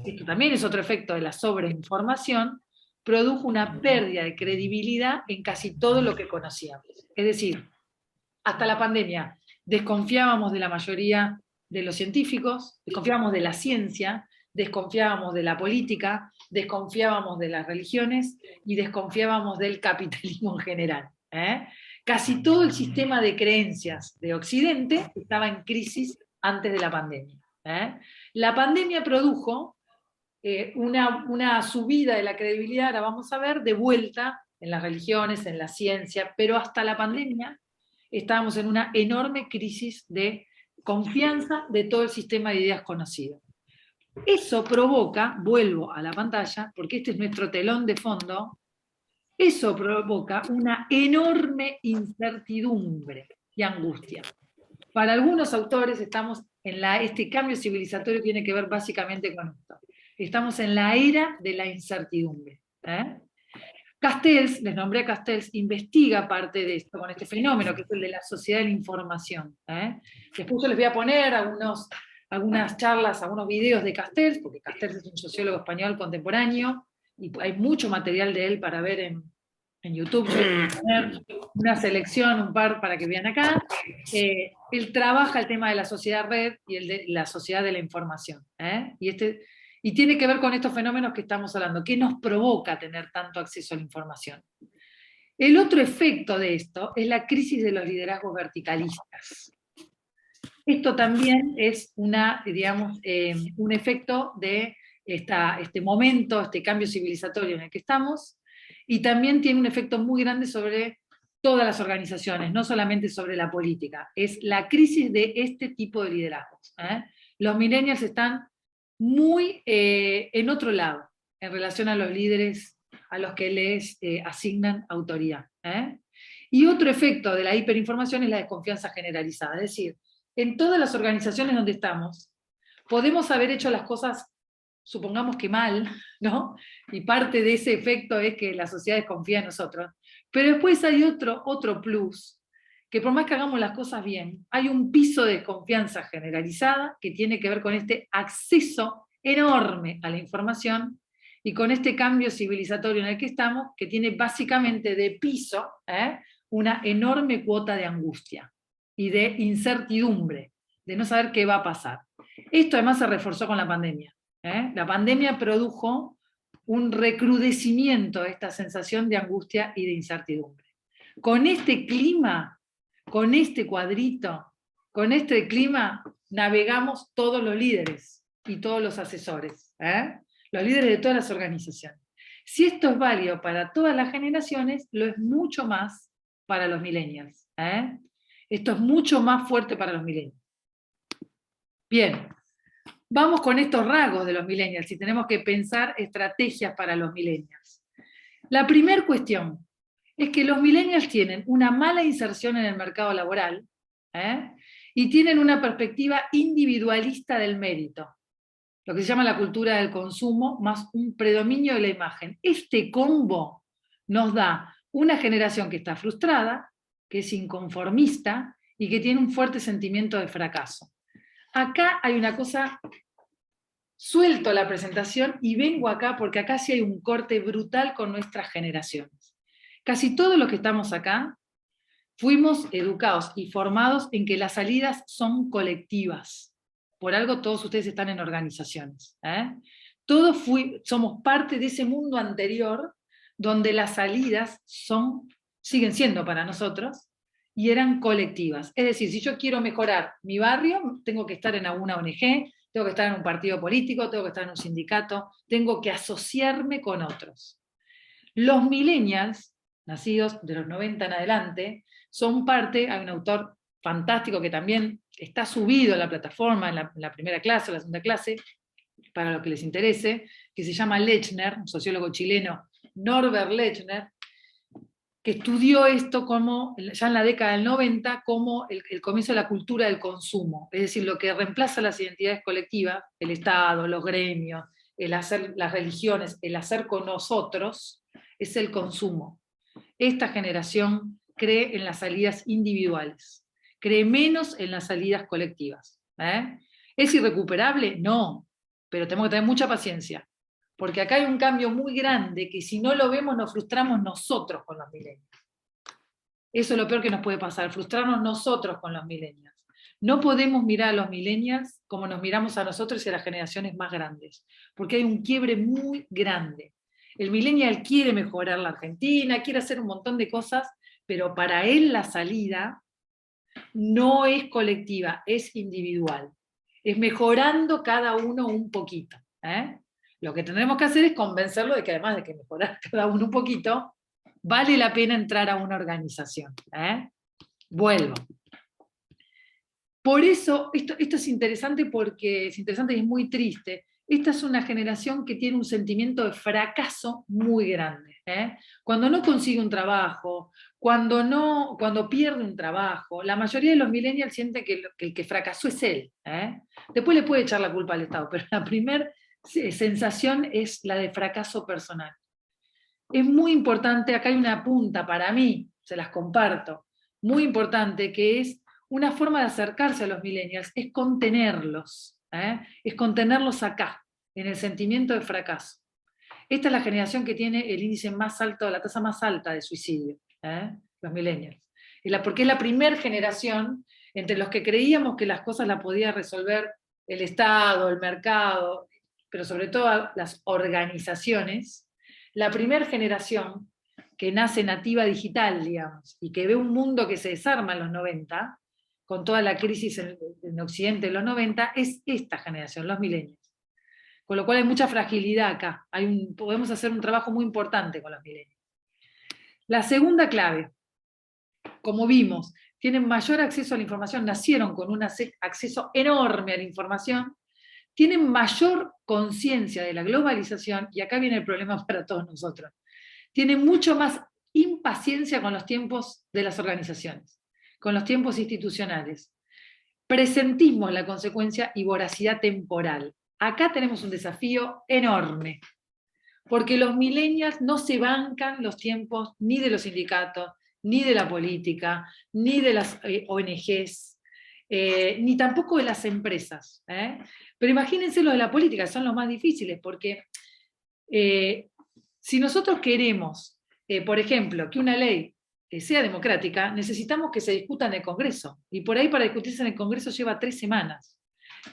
esto también es otro efecto de la sobreinformación, produjo una pérdida de credibilidad en casi todo lo que conocíamos. Es decir, hasta la pandemia desconfiábamos de la mayoría de los científicos, desconfiábamos de la ciencia, desconfiábamos de la política, desconfiábamos de las religiones y desconfiábamos del capitalismo en general. Casi todo el sistema de creencias de Occidente estaba en crisis antes de la pandemia. La pandemia produjo una subida de la credibilidad, ahora vamos a ver, de vuelta en las religiones, en la ciencia, pero hasta la pandemia estábamos en una enorme crisis de confianza de todo el sistema de ideas conocido. Eso provoca, vuelvo a la pantalla, porque este es nuestro telón de fondo, eso provoca una enorme incertidumbre y angustia. Para algunos autores estamos en este cambio civilizatorio tiene que ver básicamente con esto. Estamos en la era de la incertidumbre. Castells, les nombré a Castells, investiga parte de esto, con este fenómeno, que es el de la sociedad de la información. Después yo les voy a poner algunas charlas, algunos videos de Castells, porque Castells es un sociólogo español contemporáneo, y hay mucho material de él para ver en YouTube. Yo voy a poner una selección, un par para que vean acá. Él trabaja el tema de la sociedad red y el de la sociedad de la información. Y tiene que ver con estos fenómenos que estamos hablando. ¿Qué nos provoca tener tanto acceso a la información? El otro efecto de esto es la crisis de los liderazgos verticalistas. Esto también es un efecto de este momento, este cambio civilizatorio en el que estamos, y también tiene un efecto muy grande sobre todas las organizaciones, no solamente sobre la política. Es la crisis de este tipo de liderazgos. Los millennials están muy en otro lado, en relación a los líderes a los que les asignan autoridad. Y otro efecto de la hiperinformación es la desconfianza generalizada, es decir, en todas las organizaciones donde estamos, podemos haber hecho las cosas, supongamos que mal, ¿no? Y parte de ese efecto es que la sociedad desconfía en nosotros, pero después hay otro plus, que por más que hagamos las cosas bien, hay un piso de desconfianza generalizada que tiene que ver con este acceso enorme a la información y con este cambio civilizatorio en el que estamos, que tiene básicamente de piso una enorme cuota de angustia y de incertidumbre, de no saber qué va a pasar. Esto además se reforzó con la pandemia. La pandemia produjo un recrudecimiento de esta sensación de angustia y de incertidumbre. Con este clima, con este cuadrito, con este clima, navegamos todos los líderes y todos los asesores, los líderes de todas las organizaciones. Si esto es válido para todas las generaciones, lo es mucho más para los millennials. Esto es mucho más fuerte para los millennials. Bien, vamos con estos rasgos de los millennials y tenemos que pensar estrategias para los millennials. La primera cuestión es que los millennials tienen una mala inserción en el mercado laboral, y tienen una perspectiva individualista del mérito, lo que se llama la cultura del consumo, más un predominio de la imagen. Este combo nos da una generación que está frustrada, que es inconformista y que tiene un fuerte sentimiento de fracaso. Acá hay una cosa, suelto la presentación y vengo acá porque acá sí hay un corte brutal con nuestras generaciones. Casi todos los que estamos acá fuimos educados y formados en que las salidas son colectivas. Por algo todos ustedes están en organizaciones. Todos somos parte de ese mundo anterior donde las salidas siguen siendo para nosotros y eran colectivas. Es decir, si yo quiero mejorar mi barrio, tengo que estar en alguna ONG, tengo que estar en un partido político, tengo que estar en un sindicato, tengo que asociarme con otros. Los millennials, nacidos de los 90 en adelante, son parte, hay un autor fantástico que también está subido a la plataforma, en la primera clase, en la segunda clase, para lo que les interese, que se llama Lechner, un sociólogo chileno, Norbert Lechner, que estudió esto como, ya en la década del 90, como el comienzo de la cultura del consumo, es decir, lo que reemplaza las identidades colectivas, el Estado, los gremios, el hacer, las religiones, el hacer con nosotros, es el consumo. Esta generación cree en las salidas individuales, cree menos en las salidas colectivas. ¿Es irrecuperable? No, pero tenemos que tener mucha paciencia, porque acá hay un cambio muy grande que si no lo vemos nos frustramos nosotros con los millennials. Eso es lo peor que nos puede pasar, frustrarnos nosotros con los millennials. No podemos mirar a los millennials como nos miramos a nosotros y a las generaciones más grandes, porque hay un quiebre muy grande. El millennial quiere mejorar la Argentina, quiere hacer un montón de cosas, pero para él la salida no es colectiva, es individual. Es mejorando cada uno un poquito. Lo que tendremos que hacer es convencerlo de que además de que mejorar cada uno un poquito, vale la pena entrar a una organización. Vuelvo. Por eso, esto es interesante porque es interesante y es muy triste. Esta es una generación que tiene un sentimiento de fracaso muy grande. Cuando no consigue un trabajo, cuando pierde un trabajo, la mayoría de los millennials sienten que el que fracasó es él. Después le puede echar la culpa al Estado, pero la primera sensación es la de fracaso personal. Es muy importante, acá hay una punta para mí, se las comparto, muy importante, que es una forma de acercarse a los millennials, es contenerlos acá, en el sentimiento de fracaso. Esta es la generación que tiene el índice más alto, la tasa más alta de suicidio, los millennials. Porque es la primera generación entre los que creíamos que las cosas las podía resolver el Estado, el mercado, pero sobre todo las organizaciones, la primera generación que nace nativa digital, digamos, y que ve un mundo que se desarma en los 90, con toda la crisis en Occidente de los 90, es esta generación, los millennials. Con lo cual hay mucha fragilidad acá, podemos hacer un trabajo muy importante con los millennials. La segunda clave, como vimos, tienen mayor acceso a la información, nacieron con un acceso enorme a la información, tienen mayor conciencia de la globalización, y acá viene el problema para todos nosotros, tienen mucho más impaciencia con los tiempos de las organizaciones, con los tiempos institucionales. Presentismo es la consecuencia y voracidad temporal. Acá tenemos un desafío enorme, porque los millennials no se bancan los tiempos ni de los sindicatos, ni de la política, ni de las ONGs, ni tampoco de las empresas. Pero imagínense los de la política, son los más difíciles, porque si nosotros queremos, por ejemplo, que una ley sea democrática, necesitamos que se discuta en el Congreso, y por ahí para discutirse en el Congreso lleva 3 semanas.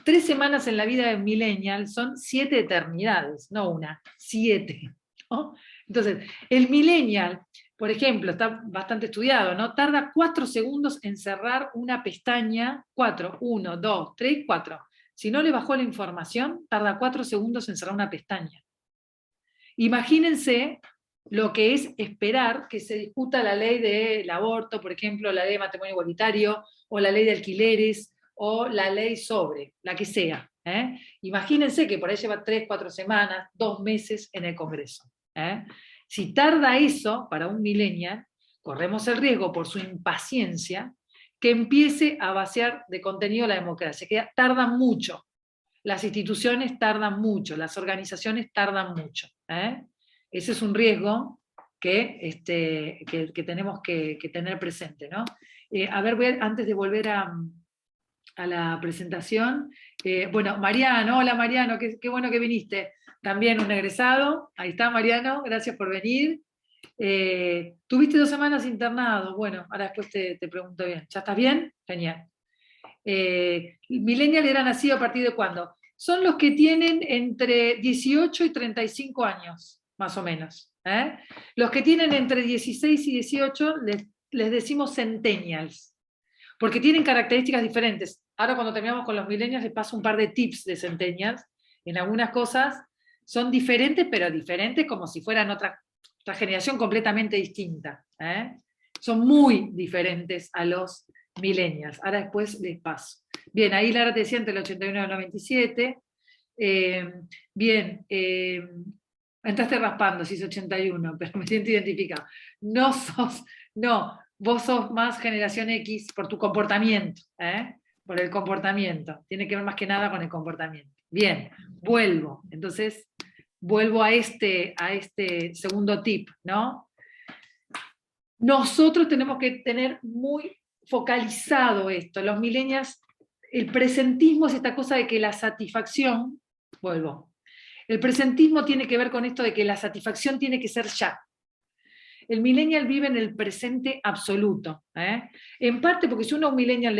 3 semanas en la vida de un millennial son 7 eternidades, no una, 7. ¿no? Entonces, el millennial, por ejemplo, está bastante estudiado, ¿no? Tarda 4 segundos en cerrar una pestaña, 4, 1, 2, 3, 4. Si no le bajó la información, tarda 4 segundos en cerrar una pestaña. Imagínense lo que es esperar que se discuta la ley del aborto, por ejemplo, la ley de matrimonio igualitario, o la ley de alquileres, o la ley sobre, la que sea. Imagínense que por ahí lleva 3, 4 semanas, 2 meses en el Congreso. Si tarda eso para un millennial, corremos el riesgo por su impaciencia que empiece a vaciar de contenido la democracia, que tardan mucho. Las instituciones tardan mucho, las organizaciones tardan mucho. Ese es un riesgo que tenemos que tener presente, ¿no? A ver, antes de volver a la presentación, bueno, Mariano, hola Mariano, qué bueno que viniste. También un egresado, ahí está Mariano, gracias por venir. Tuviste 2 semanas internado, bueno, ahora después te pregunto bien. ¿Ya estás bien? Genial. Millennial era nacido a partir de ¿cuándo? Son los que tienen entre 18 y 35 años, más o menos. Los que tienen entre 16 y 18 les decimos centennials, porque tienen características diferentes. Ahora cuando terminamos con los millennials les paso un par de tips de centennials. En algunas cosas son diferentes, pero diferentes como si fueran otra generación completamente distinta. Son muy diferentes a los millennials. Ahora después les paso. Bien, ahí Lara te decía entre el 81 y el 97. Bien, entraste raspando, si es 81, pero me siento identificado. No, vos sos más generación X por tu comportamiento, por el comportamiento. Tiene que ver más que nada con el comportamiento. Bien, vuelvo. Entonces, vuelvo a este segundo tip, ¿no? Nosotros tenemos que tener muy focalizado esto. Los millennials, el presentismo es esta cosa de que la satisfacción, vuelvo, el presentismo tiene que ver con esto de que la satisfacción tiene que ser ya. El millennial vive en el presente absoluto. En parte porque si uno a un millennial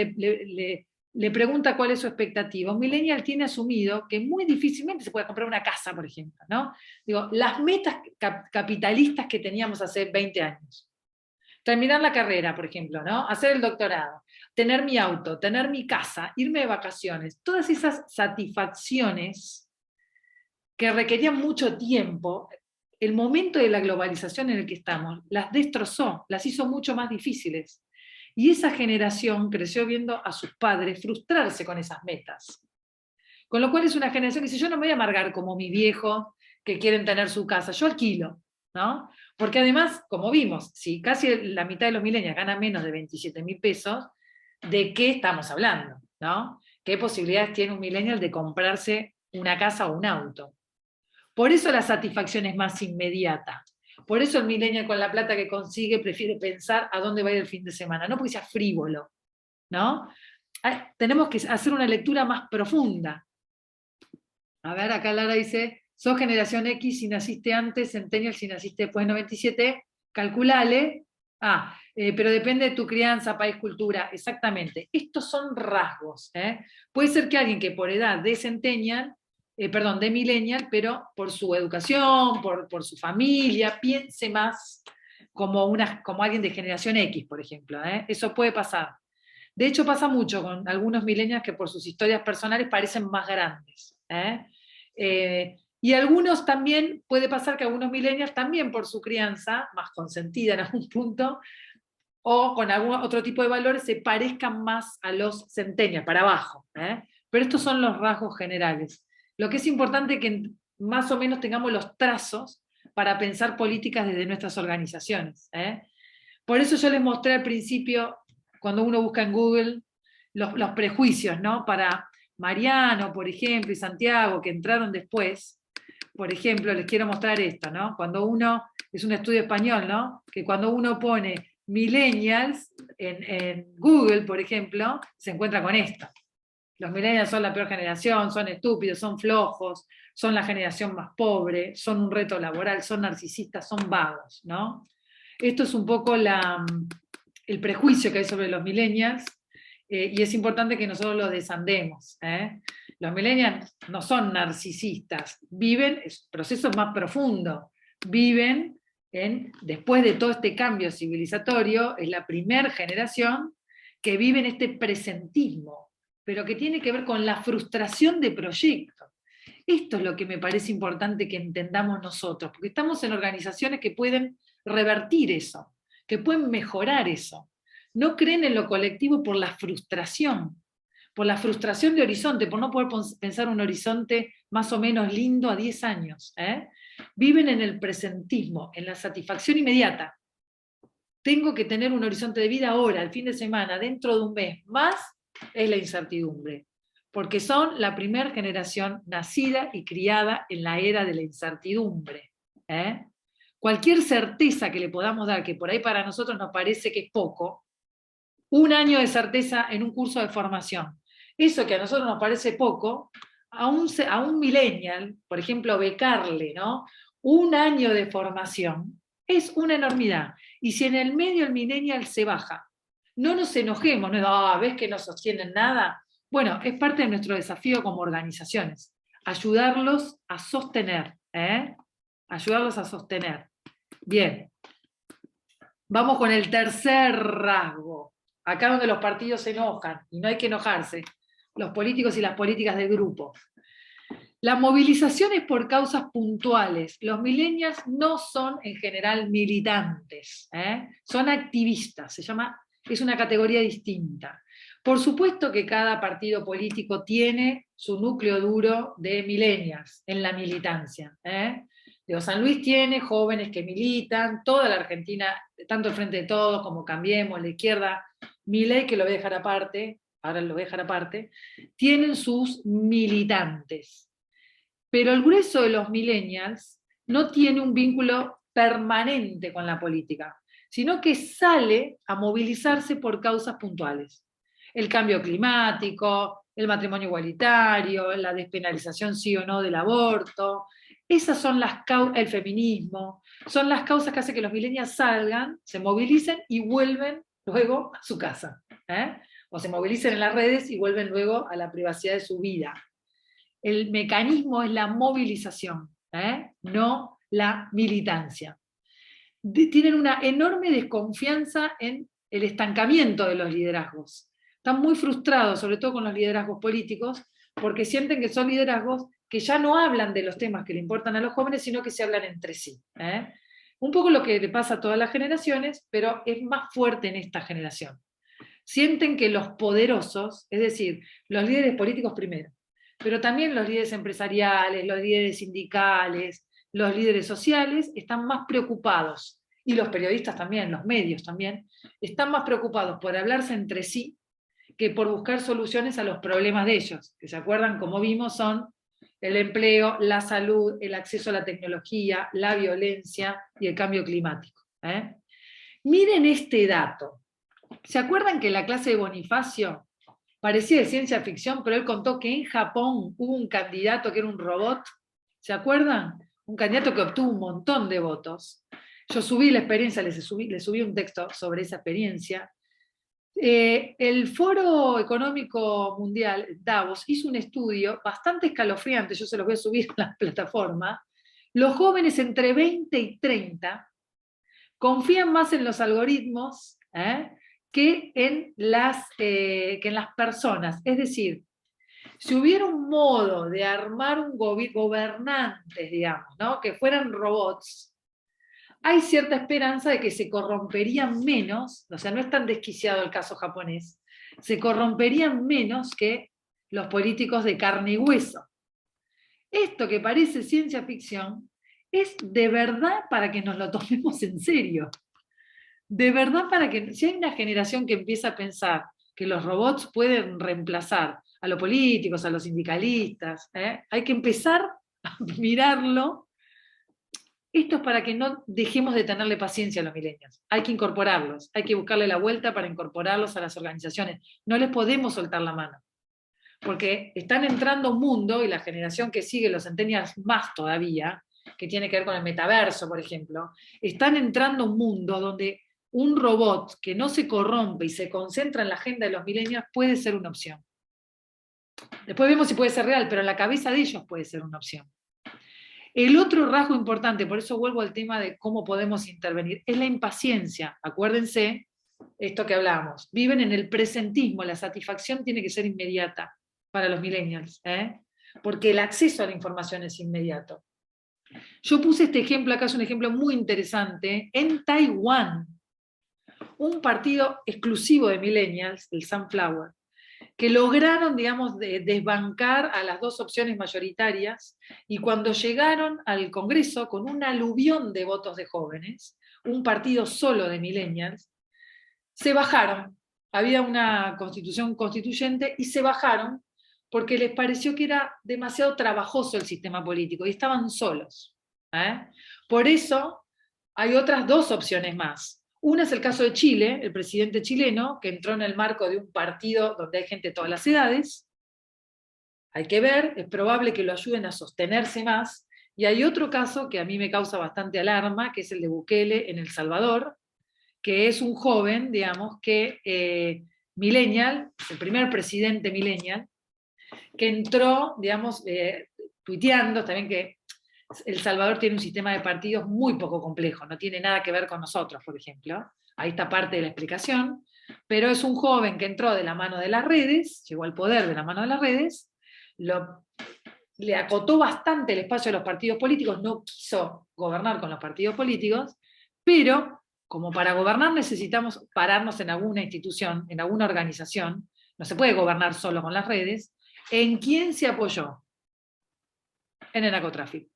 le pregunta cuál es su expectativa, un millennial tiene asumido que muy difícilmente se puede comprar una casa, por ejemplo, ¿no? Digo, las metas capitalistas que teníamos hace 20 años. Terminar la carrera, por ejemplo, ¿no? Hacer el doctorado, tener mi auto, tener mi casa, irme de vacaciones, todas esas satisfacciones que requerían mucho tiempo, el momento de la globalización en el que estamos las destrozó, las hizo mucho más difíciles. Y esa generación creció viendo a sus padres frustrarse con esas metas. Con lo cual es una generación que dice, yo no me voy a amargar como mi viejo que quieren tener su casa, yo alquilo, ¿no? Porque además, como vimos, si casi la mitad de los millennials gana menos de 27.000 pesos, ¿de qué estamos hablando? ¿No? ¿Qué posibilidades tiene un millennial de comprarse una casa o un auto? Por eso la satisfacción es más inmediata. Por eso el millennial con la plata que consigue prefiere pensar a dónde va a ir el fin de semana, no porque sea frívolo, ¿no? Tenemos que hacer una lectura más profunda. A ver, acá Lara dice, sos generación X si naciste antes, centennial si naciste después de 97, calculale. Pero depende de tu crianza, país, cultura, exactamente. Estos son rasgos. Puede ser que alguien que por edad de centennial, de millennial, pero por su educación, por su familia, piense más como alguien de generación X, por ejemplo. Eso puede pasar. De hecho, pasa mucho con algunos millennials que por sus historias personales parecen más grandes. Y algunos también, puede pasar que algunos millennials también por su crianza, más consentida en algún punto, o con algún otro tipo de valores, se parezcan más a los centennials, para abajo. Pero estos son los rasgos generales. Lo que es importante es que más o menos tengamos los trazos para pensar políticas desde nuestras organizaciones. Por eso yo les mostré al principio, cuando uno busca en Google, los prejuicios, ¿no? Para Mariano, por ejemplo, y Santiago, que entraron después. Por ejemplo, les quiero mostrar esto, ¿no? Cuando uno, es un estudio español, ¿no? Que cuando uno pone millennials en Google, por ejemplo, se encuentra con esto. Los millennials son la peor generación, son estúpidos, son flojos, son la generación más pobre, son un reto laboral, son narcisistas, son vagos, ¿no? Esto es un poco el prejuicio que hay sobre los millennials, y es importante que nosotros lo desandemos. Los millennials no son narcisistas, viven procesos más profundos, viven después de todo este cambio civilizatorio, es la primera generación que vive en este presentismo, pero que tiene que ver con la frustración de proyectos. Esto es lo que me parece importante que entendamos nosotros, porque estamos en organizaciones que pueden revertir eso, que pueden mejorar eso. No creen en lo colectivo por la frustración, por la frustración de horizonte, por no poder pensar un horizonte más o menos lindo a 10 años. Viven en el presentismo, en la satisfacción inmediata. Tengo que tener un horizonte de vida ahora, el fin de semana, dentro de un mes, más es la incertidumbre, porque son la primera generación nacida y criada en la era de la incertidumbre. Cualquier certeza que le podamos dar, que por ahí para nosotros nos parece que es poco, 1 año de certeza en un curso de formación, eso que a nosotros nos parece poco, a un millennial, por ejemplo, becarle, ¿no?, 1 año de formación, es una enormidad. Y si en el medio el millennial se baja, no nos enojemos, no, ¿ves que no sostienen nada? Bueno, es parte de nuestro desafío como organizaciones, ayudarlos a sostener, ayudarlos a sostener. Bien, vamos con el tercer rasgo, acá donde los partidos se enojan, y no hay que enojarse, los políticos y las políticas del grupo. La movilización es por causas puntuales. Los millennials no son en general militantes, son activistas, es una categoría distinta. Por supuesto que cada partido político tiene su núcleo duro de millennials en la militancia. San Luis tiene jóvenes que militan, toda la Argentina, tanto el Frente de Todos como Cambiemos, la izquierda, Milei, que lo voy a dejar aparte, ahora lo voy a dejar aparte, tienen sus militantes. Pero el grueso de los millennials no tiene un vínculo permanente con la política, sino que sale a movilizarse por causas puntuales. El cambio climático, el matrimonio igualitario, la despenalización sí o no del aborto, esas son las causas, el feminismo, son las causas que hacen que los millennials salgan, se movilicen y vuelven luego a su casa. O se movilicen en las redes y vuelven luego a la privacidad de su vida. El mecanismo es la movilización, no la militancia. Tienen una enorme desconfianza en el estancamiento de los liderazgos. Están muy frustrados, sobre todo con los liderazgos políticos, porque sienten que son liderazgos que ya no hablan de los temas que le importan a los jóvenes, sino que se hablan entre sí. Un poco lo que le pasa a todas las generaciones, pero es más fuerte en esta generación. Sienten que los poderosos, es decir, los líderes políticos primero, pero también los líderes empresariales, los líderes sindicales, los líderes sociales, están más preocupados, y los periodistas también, los medios también, están más preocupados por hablarse entre sí que por buscar soluciones a los problemas de ellos, que se acuerdan, como vimos, son el empleo, la salud, el acceso a la tecnología, la violencia y el cambio climático. Miren este dato. ¿Se acuerdan que en la clase de Bonifacio parecía de ciencia ficción, pero él contó que en Japón hubo un candidato que era un robot? ¿Se acuerdan? Un candidato que obtuvo un montón de votos. Yo subí la experiencia, les subí un texto sobre esa experiencia. El Foro Económico Mundial, Davos, hizo un estudio bastante escalofriante, yo se los voy a subir a la plataforma. Los jóvenes entre 20 y 30 confían más en los algoritmos que en las personas. Es decir, si hubiera un modo de armar un gobernantes, digamos, ¿no?, que fueran robots, hay cierta esperanza de que se corromperían menos, o sea, no es tan desquiciado el caso japonés, se corromperían menos que los políticos de carne y hueso. Esto que parece ciencia ficción es de verdad para que nos lo tomemos en serio. De verdad para que, si hay una generación que empieza a pensar que los robots pueden reemplazar a los políticos, a los sindicalistas, hay que empezar a mirarlo. Esto es para que no dejemos de tenerle paciencia a los millennials. Hay que incorporarlos, hay que buscarle la vuelta para incorporarlos a las organizaciones. No les podemos soltar la mano, porque están entrando a un mundo, y la generación que sigue, los centennials más todavía, que tiene que ver con el metaverso, por ejemplo, están entrando a un mundo donde un robot que no se corrompe y se concentra en la agenda de los millennials puede ser una opción. Después vemos si puede ser real, pero en la cabeza de ellos puede ser una opción. El otro rasgo importante, por eso vuelvo al tema de cómo podemos intervenir, es la impaciencia. Acuérdense, esto que hablábamos, viven en el presentismo, la satisfacción tiene que ser inmediata para los millennials, porque el acceso a la información es inmediato. Yo puse este ejemplo, acá es un ejemplo muy interesante, en Taiwán, un partido exclusivo de millennials, el Sunflower, que lograron, digamos, desbancar a las dos opciones mayoritarias, y cuando llegaron al Congreso con un aluvión de votos de jóvenes, un partido solo de millennials, se bajaron. Había una constitución constituyente y se bajaron porque les pareció que era demasiado trabajoso el sistema político y estaban solos. Por eso hay otras dos opciones más. Una es el caso de Chile, el presidente chileno, que entró en el marco de un partido donde hay gente de todas las edades. Hay que ver, es probable que lo ayuden a sostenerse más. Y hay otro caso que a mí me causa bastante alarma, que es el de Bukele en El Salvador, que es un joven, digamos, que millennial, el primer presidente millennial, que entró, digamos, tuiteando también que El Salvador tiene un sistema de partidos muy poco complejo, no tiene nada que ver con nosotros, por ejemplo. Ahí está parte de la explicación. Pero es un joven que entró de la mano de las redes, llegó al poder de la mano de las redes, le acotó bastante el espacio a los partidos políticos, no quiso gobernar con los partidos políticos, pero como para gobernar necesitamos pararnos en alguna institución, en alguna organización, no se puede gobernar solo con las redes. ¿En quién se apoyó? En el narcotráfico.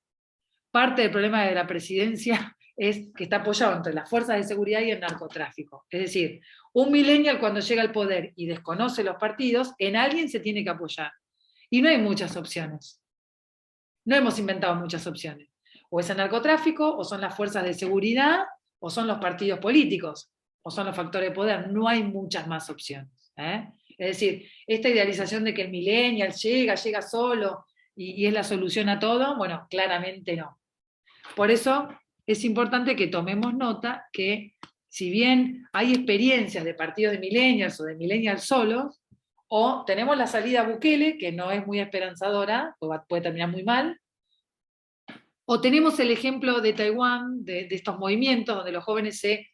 Parte del problema de la presidencia es que está apoyado entre las fuerzas de seguridad y el narcotráfico. Es decir, un millennial cuando llega al poder y desconoce los partidos, en alguien se tiene que apoyar. Y no hay muchas opciones. No hemos inventado muchas opciones. O es el narcotráfico, o son las fuerzas de seguridad, o son los partidos políticos, o son los factores de poder. No hay muchas más opciones. Es decir, esta idealización de que el millennial llega solo y es la solución a todo, bueno, claramente no. Por eso es importante que tomemos nota que si bien hay experiencias de partidos de millennials o de millennials solos, o tenemos la salida a Bukele, que no es muy esperanzadora, puede terminar muy mal, o tenemos el ejemplo de Taiwán, de estos movimientos donde los jóvenes se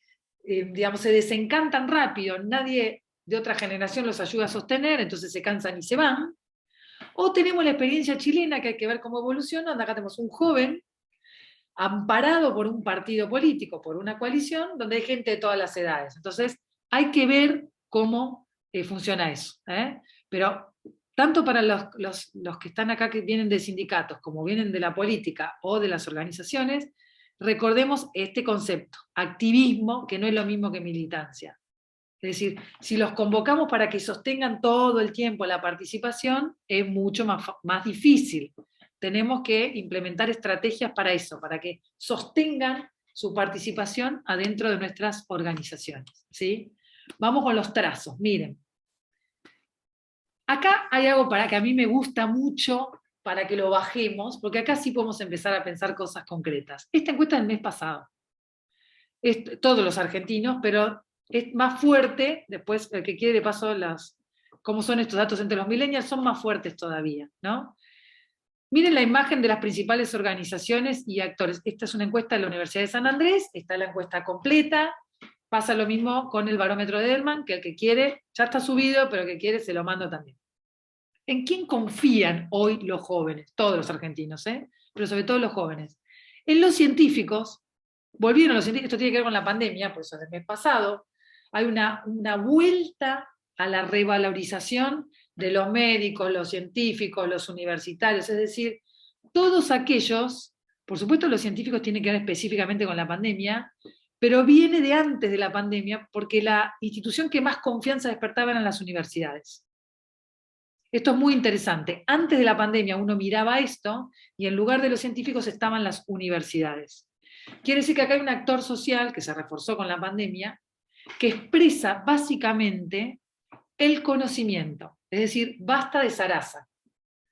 desencantan rápido, nadie de otra generación los ayuda a sostener, entonces se cansan y se van. O tenemos la experiencia chilena, que hay que ver cómo evoluciona, donde acá tenemos un joven amparado por un partido político, por una coalición, donde hay gente de todas las edades. Entonces, hay que ver cómo funciona eso. Pero tanto para los que están acá, que vienen de sindicatos, como vienen de la política o de las organizaciones, recordemos este concepto, activismo, que no es lo mismo que militancia. Es decir, si los convocamos para que sostengan todo el tiempo la participación, es mucho más difícil. Tenemos que implementar estrategias para eso, para que sostengan su participación adentro de nuestras organizaciones. ¿Sí? Vamos con los trazos, miren. Acá hay algo que a mí me gusta mucho, para que lo bajemos, porque acá sí podemos empezar a pensar cosas concretas. Esta encuesta del mes pasado, todos los argentinos, pero es más fuerte, después el que quiere de paso cómo son estos datos entre los millennials, son más fuertes todavía, ¿no? Miren la imagen de las principales organizaciones y actores. Esta es una encuesta de la Universidad de San Andrés, está la encuesta completa, pasa lo mismo con el barómetro de Edelman, que el que quiere, ya está subido, pero el que quiere se lo mando también. ¿En quién confían hoy los jóvenes? Todos los argentinos, pero sobre todo los jóvenes. En los científicos, volvieron los científicos, esto tiene que ver con la pandemia, por eso del mes pasado, hay una vuelta a la revalorización de los médicos, los científicos, los universitarios, es decir, todos aquellos, por supuesto los científicos tienen que ver específicamente con la pandemia, pero viene de antes de la pandemia, porque la institución que más confianza despertaba eran las universidades. Esto es muy interesante. Antes de la pandemia uno miraba esto, y en lugar de los científicos estaban las universidades. Quiere decir que acá hay un actor social que se reforzó con la pandemia, que expresa básicamente el conocimiento, es decir, basta de zaraza.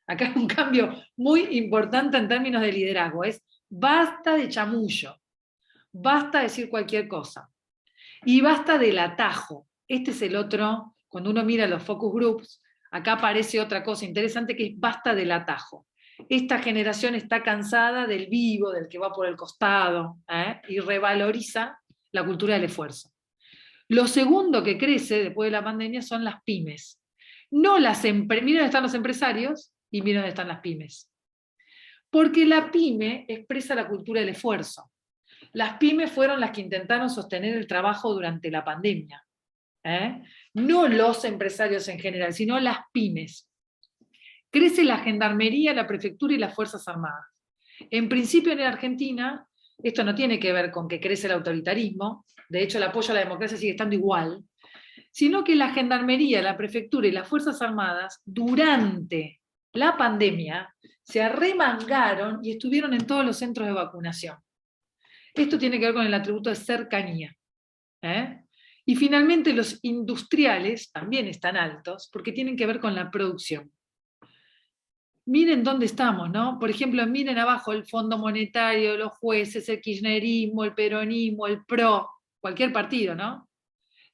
Acá hay un cambio muy importante en términos de liderazgo, es basta de chamullo, basta de decir cualquier cosa, y basta del atajo. Este es el otro, cuando uno mira los focus groups, acá aparece otra cosa interesante que es basta del atajo. Esta generación está cansada del vivo, del que va por el costado, y revaloriza la cultura del esfuerzo. Lo segundo que crece después de la pandemia son las pymes. No miren dónde están los empresarios y miren dónde están las pymes. Porque la pyme expresa la cultura del esfuerzo. Las pymes fueron las que intentaron sostener el trabajo durante la pandemia. No los empresarios en general, sino las pymes. Crece la gendarmería, la prefectura y las Fuerzas Armadas. En principio en Argentina, esto no tiene que ver con que crece el autoritarismo, de hecho el apoyo a la democracia sigue estando igual, sino que la gendarmería, la prefectura y las Fuerzas Armadas, durante la pandemia, se arremangaron y estuvieron en todos los centros de vacunación. Esto tiene que ver con el atributo de cercanía. Y finalmente los industriales también están altos, porque tienen que ver con la producción. Miren dónde estamos, ¿no? Por ejemplo, miren abajo el Fondo Monetario, los jueces, el kirchnerismo, el peronismo, el PRO, cualquier partido, ¿no?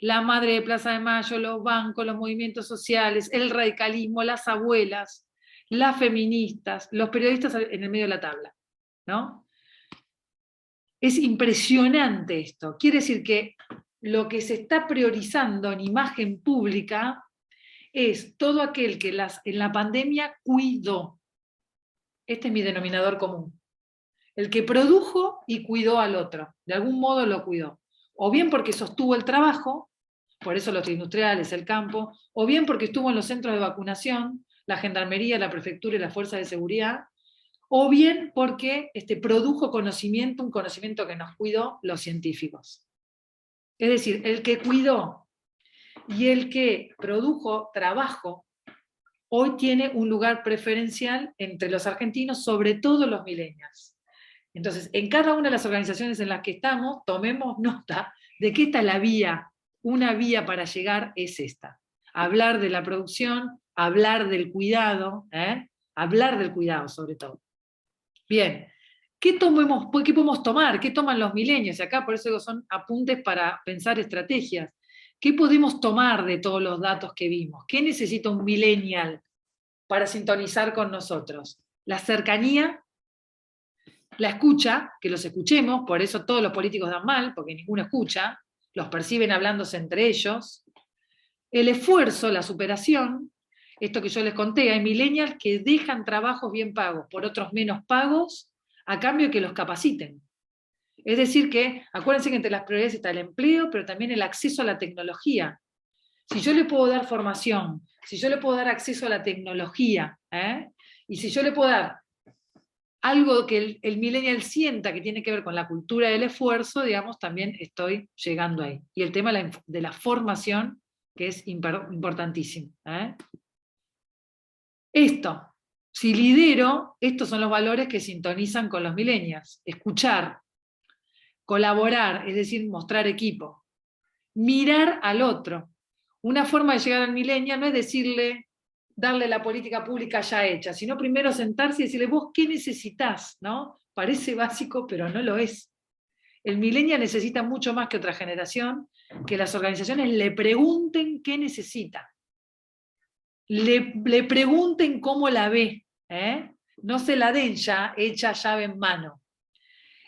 La Madre de Plaza de Mayo, los bancos, los movimientos sociales, el radicalismo, las abuelas, las feministas, los periodistas en el medio de la tabla, ¿no? Es impresionante esto. Quiere decir que lo que se está priorizando en imagen pública es todo aquel que en la pandemia cuidó. Este es mi denominador común. El que produjo y cuidó al otro. De algún modo lo cuidó. O bien porque sostuvo el trabajo, por eso los industriales, el campo, o bien porque estuvo en los centros de vacunación, la gendarmería, la prefectura y las fuerzas de seguridad, o bien porque produjo conocimiento, un conocimiento que nos cuidó los científicos. Es decir, el que cuidó y el que produjo trabajo, hoy tiene un lugar preferencial entre los argentinos, sobre todo los millennials. Entonces, en cada una de las organizaciones en las que estamos, tomemos nota de que esta es la vía, una vía para llegar es esta. Hablar de la producción, hablar del cuidado, hablar del cuidado sobre todo. Bien, ¿qué podemos tomar? ¿Qué toman los millennials? Acá por eso son apuntes para pensar estrategias. ¿Qué podemos tomar de todos los datos que vimos? ¿Qué necesita un millennial para sintonizar con nosotros? La cercanía, la escucha, que los escuchemos, por eso todos los políticos dan mal, porque ninguno escucha, los perciben hablándose entre ellos. El esfuerzo, la superación, esto que yo les conté, hay millennials que dejan trabajos bien pagos por otros menos pagos a cambio de que los capaciten. Es decir que, acuérdense que entre las prioridades está el empleo, pero también el acceso a la tecnología. Si yo le puedo dar formación, si yo le puedo dar acceso a la tecnología, y si yo le puedo dar algo que el millennial sienta que tiene que ver con la cultura del esfuerzo, digamos, también estoy llegando ahí. Y el tema de la formación, que es importantísimo. Esto, si lidero, estos son los valores que sintonizan con los millennials. Escuchar, colaborar, es decir, mostrar equipo. Mirar al otro. Una forma de llegar al millennial no es darle la política pública ya hecha, sino primero sentarse y decirle, vos qué necesitás, ¿no? Parece básico, pero no lo es. El millennial necesita mucho más que otra generación, que las organizaciones le pregunten qué necesita. Le pregunten cómo la ve, no se la den ya hecha llave en mano.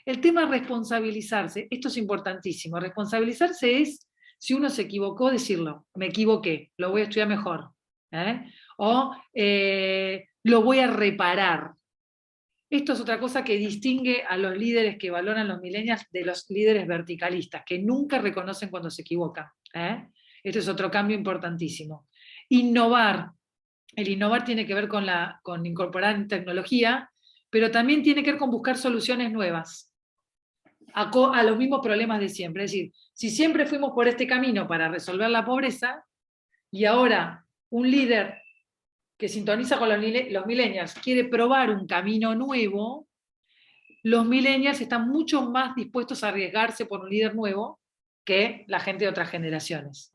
El tema de responsabilizarse, esto es importantísimo. Responsabilizarse es, si uno se equivocó, decirlo, me equivoqué, lo voy a estudiar mejor. O lo voy a reparar. Esto es otra cosa que distingue a los líderes que valoran los millennials de los líderes verticalistas, que nunca reconocen cuando se equivocan. Este es otro cambio importantísimo. Innovar. El innovar tiene que ver con incorporar tecnología, pero también tiene que ver con buscar soluciones nuevas a los mismos problemas de siempre. Es decir, si siempre fuimos por este camino para resolver la pobreza, y ahora un líder que sintoniza con los millennials quiere probar un camino nuevo, los millennials están mucho más dispuestos a arriesgarse por un líder nuevo que la gente de otras generaciones.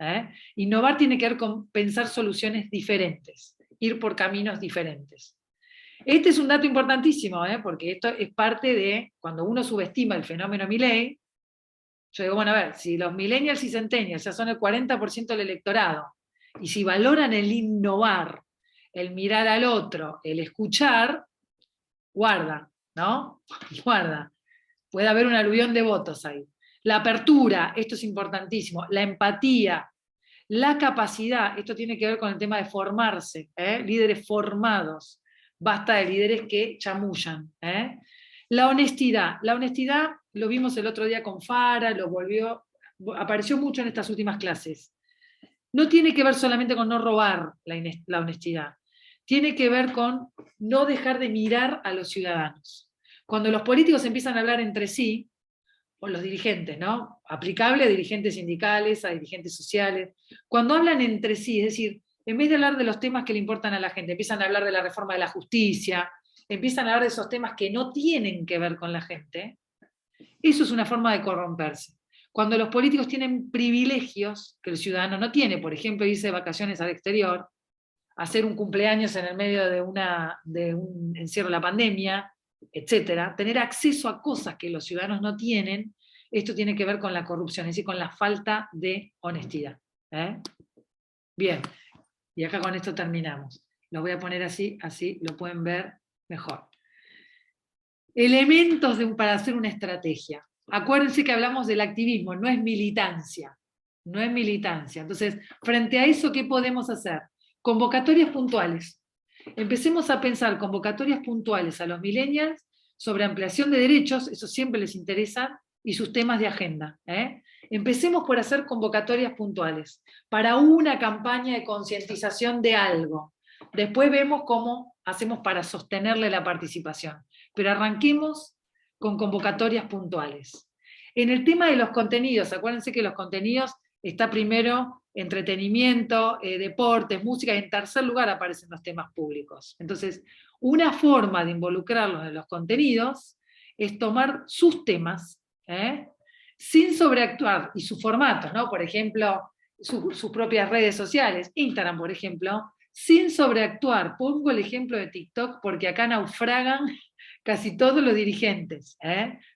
Innovar tiene que ver con pensar soluciones diferentes, ir por caminos diferentes. Este es un dato importantísimo, porque esto es parte de, cuando uno subestima el fenómeno Milei, yo digo, bueno, a ver, si los millennials y centennials ya son el 40% del electorado, y si valoran el innovar, el mirar al otro, el escuchar, guarda, ¿no? Guarda. Puede haber un aluvión de votos ahí. La apertura, esto es importantísimo. La empatía, la capacidad, esto tiene que ver con el tema de formarse, líderes formados. Basta de líderes que chamullan. La honestidad lo vimos el otro día con Fara, apareció mucho en estas últimas clases. no tiene que ver solamente con no robar la honestidad, tiene que ver con no dejar de mirar a los ciudadanos. Cuando los políticos empiezan a hablar entre sí, o los dirigentes, ¿no? Aplicable a dirigentes sindicales, a dirigentes sociales, cuando hablan entre sí, es decir, en vez de hablar de los temas que le importan a la gente, empiezan a hablar de la reforma de la justicia, empiezan a hablar de esos temas que no tienen que ver con la gente, eso es una forma de corromperse. Cuando los políticos tienen privilegios que el ciudadano no tiene, por ejemplo, irse de vacaciones al exterior, hacer un cumpleaños en el medio de un encierro de la pandemia, etcétera, tener acceso a cosas que los ciudadanos no tienen, esto tiene que ver con la corrupción, es decir, con la falta de honestidad. Bien, y acá con esto terminamos. Lo voy a poner así, así lo pueden ver mejor. Elementos para hacer una estrategia. Acuérdense que hablamos del activismo, no es militancia. No es militancia. Entonces, frente a eso, ¿qué podemos hacer? Convocatorias puntuales. Empecemos a pensar convocatorias puntuales a los millennials sobre ampliación de derechos, eso siempre les interesa, y sus temas de agenda. Empecemos por hacer convocatorias puntuales, para una campaña de concientización de algo. Después vemos cómo hacemos para sostenerle la participación. Pero arranquemos con convocatorias puntuales. En el tema de los contenidos, acuérdense que los contenidos está primero entretenimiento, deportes, música, y en tercer lugar aparecen los temas públicos. Entonces, una forma de involucrarlos en los contenidos es tomar sus temas, sin sobreactuar, y sus formatos, ¿no? Por ejemplo, sus propias redes sociales, Instagram, por ejemplo, sin sobreactuar. Pongo el ejemplo de TikTok porque acá naufragan casi todos los dirigentes.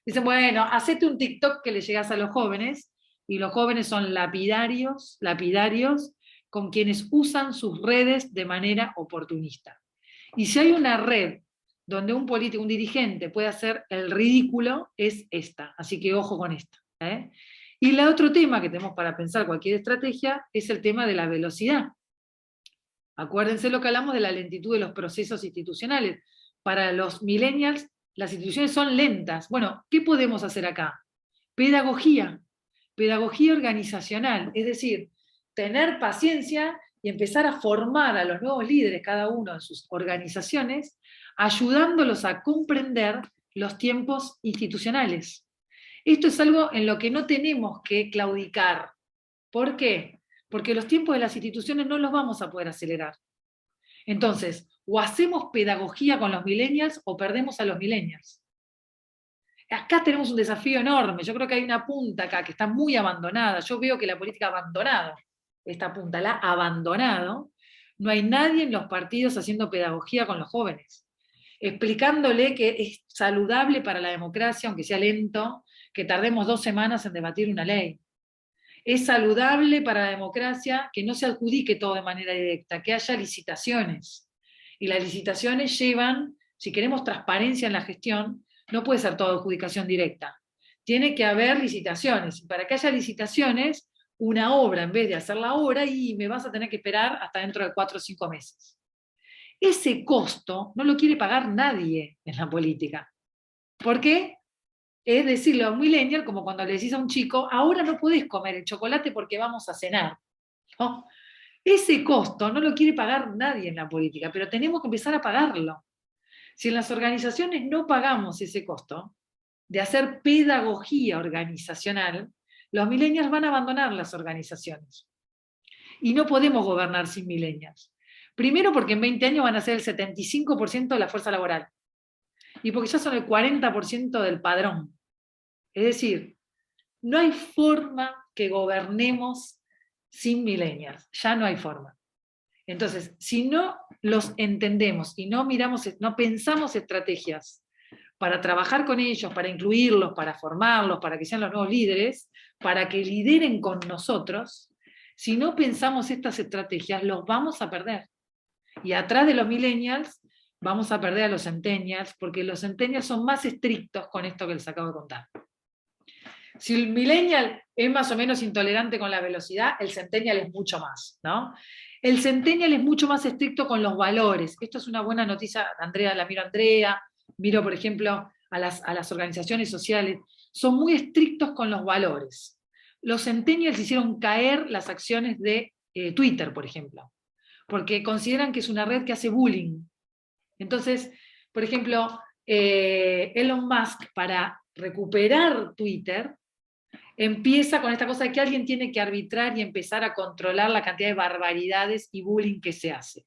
Dicen, bueno, hacete un TikTok que le llegás a los jóvenes, y los jóvenes son lapidarios con quienes usan sus redes de manera oportunista. Y si hay una red donde un político, un dirigente puede hacer el ridículo, es esta. Así que ojo con esto. Y el otro tema que tenemos para pensar cualquier estrategia es el tema de la velocidad. Acuérdense lo que hablamos de la lentitud de los procesos institucionales. Para los millennials, las instituciones son lentas. Bueno, ¿qué podemos hacer acá? Pedagogía organizacional, es decir, tener paciencia y empezar a formar a los nuevos líderes, cada uno de sus organizaciones, ayudándolos a comprender los tiempos institucionales. Esto es algo en lo que no tenemos que claudicar. ¿Por qué? Porque los tiempos de las instituciones no los vamos a poder acelerar. Entonces, o hacemos pedagogía con los millennials o perdemos a los millennials. Acá tenemos un desafío enorme. Yo creo que hay una punta acá que está muy abandonada. Yo veo que la política ha abandonado esta punta, la ha abandonado. No hay nadie en los partidos haciendo pedagogía con los jóvenes, explicándole que es saludable para la democracia, aunque sea lento, que tardemos 2 semanas en debatir una ley. Es saludable para la democracia que no se adjudique todo de manera directa, que haya licitaciones. Y las licitaciones llevan, si queremos transparencia en la gestión, no puede ser toda adjudicación directa. Tiene que haber licitaciones. Y para que haya licitaciones, una obra, en vez de hacerla ahora, y me vas a tener que esperar hasta dentro de 4 o 5 meses. Ese costo no lo quiere pagar nadie en la política. ¿Por qué? Es decirle a un millennial, como cuando le decís a un chico, ahora no podés comer el chocolate porque vamos a cenar. ¿No? Ese costo no lo quiere pagar nadie en la política, pero tenemos que empezar a pagarlo. Si en las organizaciones no pagamos ese costo de hacer pedagogía organizacional, los millennials van a abandonar las organizaciones. Y no podemos gobernar sin millennials. Primero porque en 20 años van a ser el 75% de la fuerza laboral. Y porque ya son el 40% del padrón. Es decir, no hay forma que gobernemos sin millennials. Ya no hay forma. Entonces, si no los entendemos y no pensamos estrategias para trabajar con ellos, para incluirlos, para formarlos, para que sean los nuevos líderes, para que lideren con nosotros, si no pensamos estas estrategias, los vamos a perder. Y atrás de los millennials vamos a perder a los centennials, porque los centennials son más estrictos con esto que les acabo de contar. Si el millennial es más o menos intolerante con la velocidad, el centennial es mucho más, ¿no? El centennial es mucho más estricto con los valores. Esto es una buena noticia, Andrea, la miro a Andrea, miro, por ejemplo, a las organizaciones sociales. Son muy estrictos con los valores. Los centennials hicieron caer las acciones de Twitter, por ejemplo, porque consideran que es una red que hace bullying. Entonces, por ejemplo, Elon Musk, para recuperar Twitter, empieza con esta cosa de que alguien tiene que arbitrar y empezar a controlar la cantidad de barbaridades y bullying que se hace.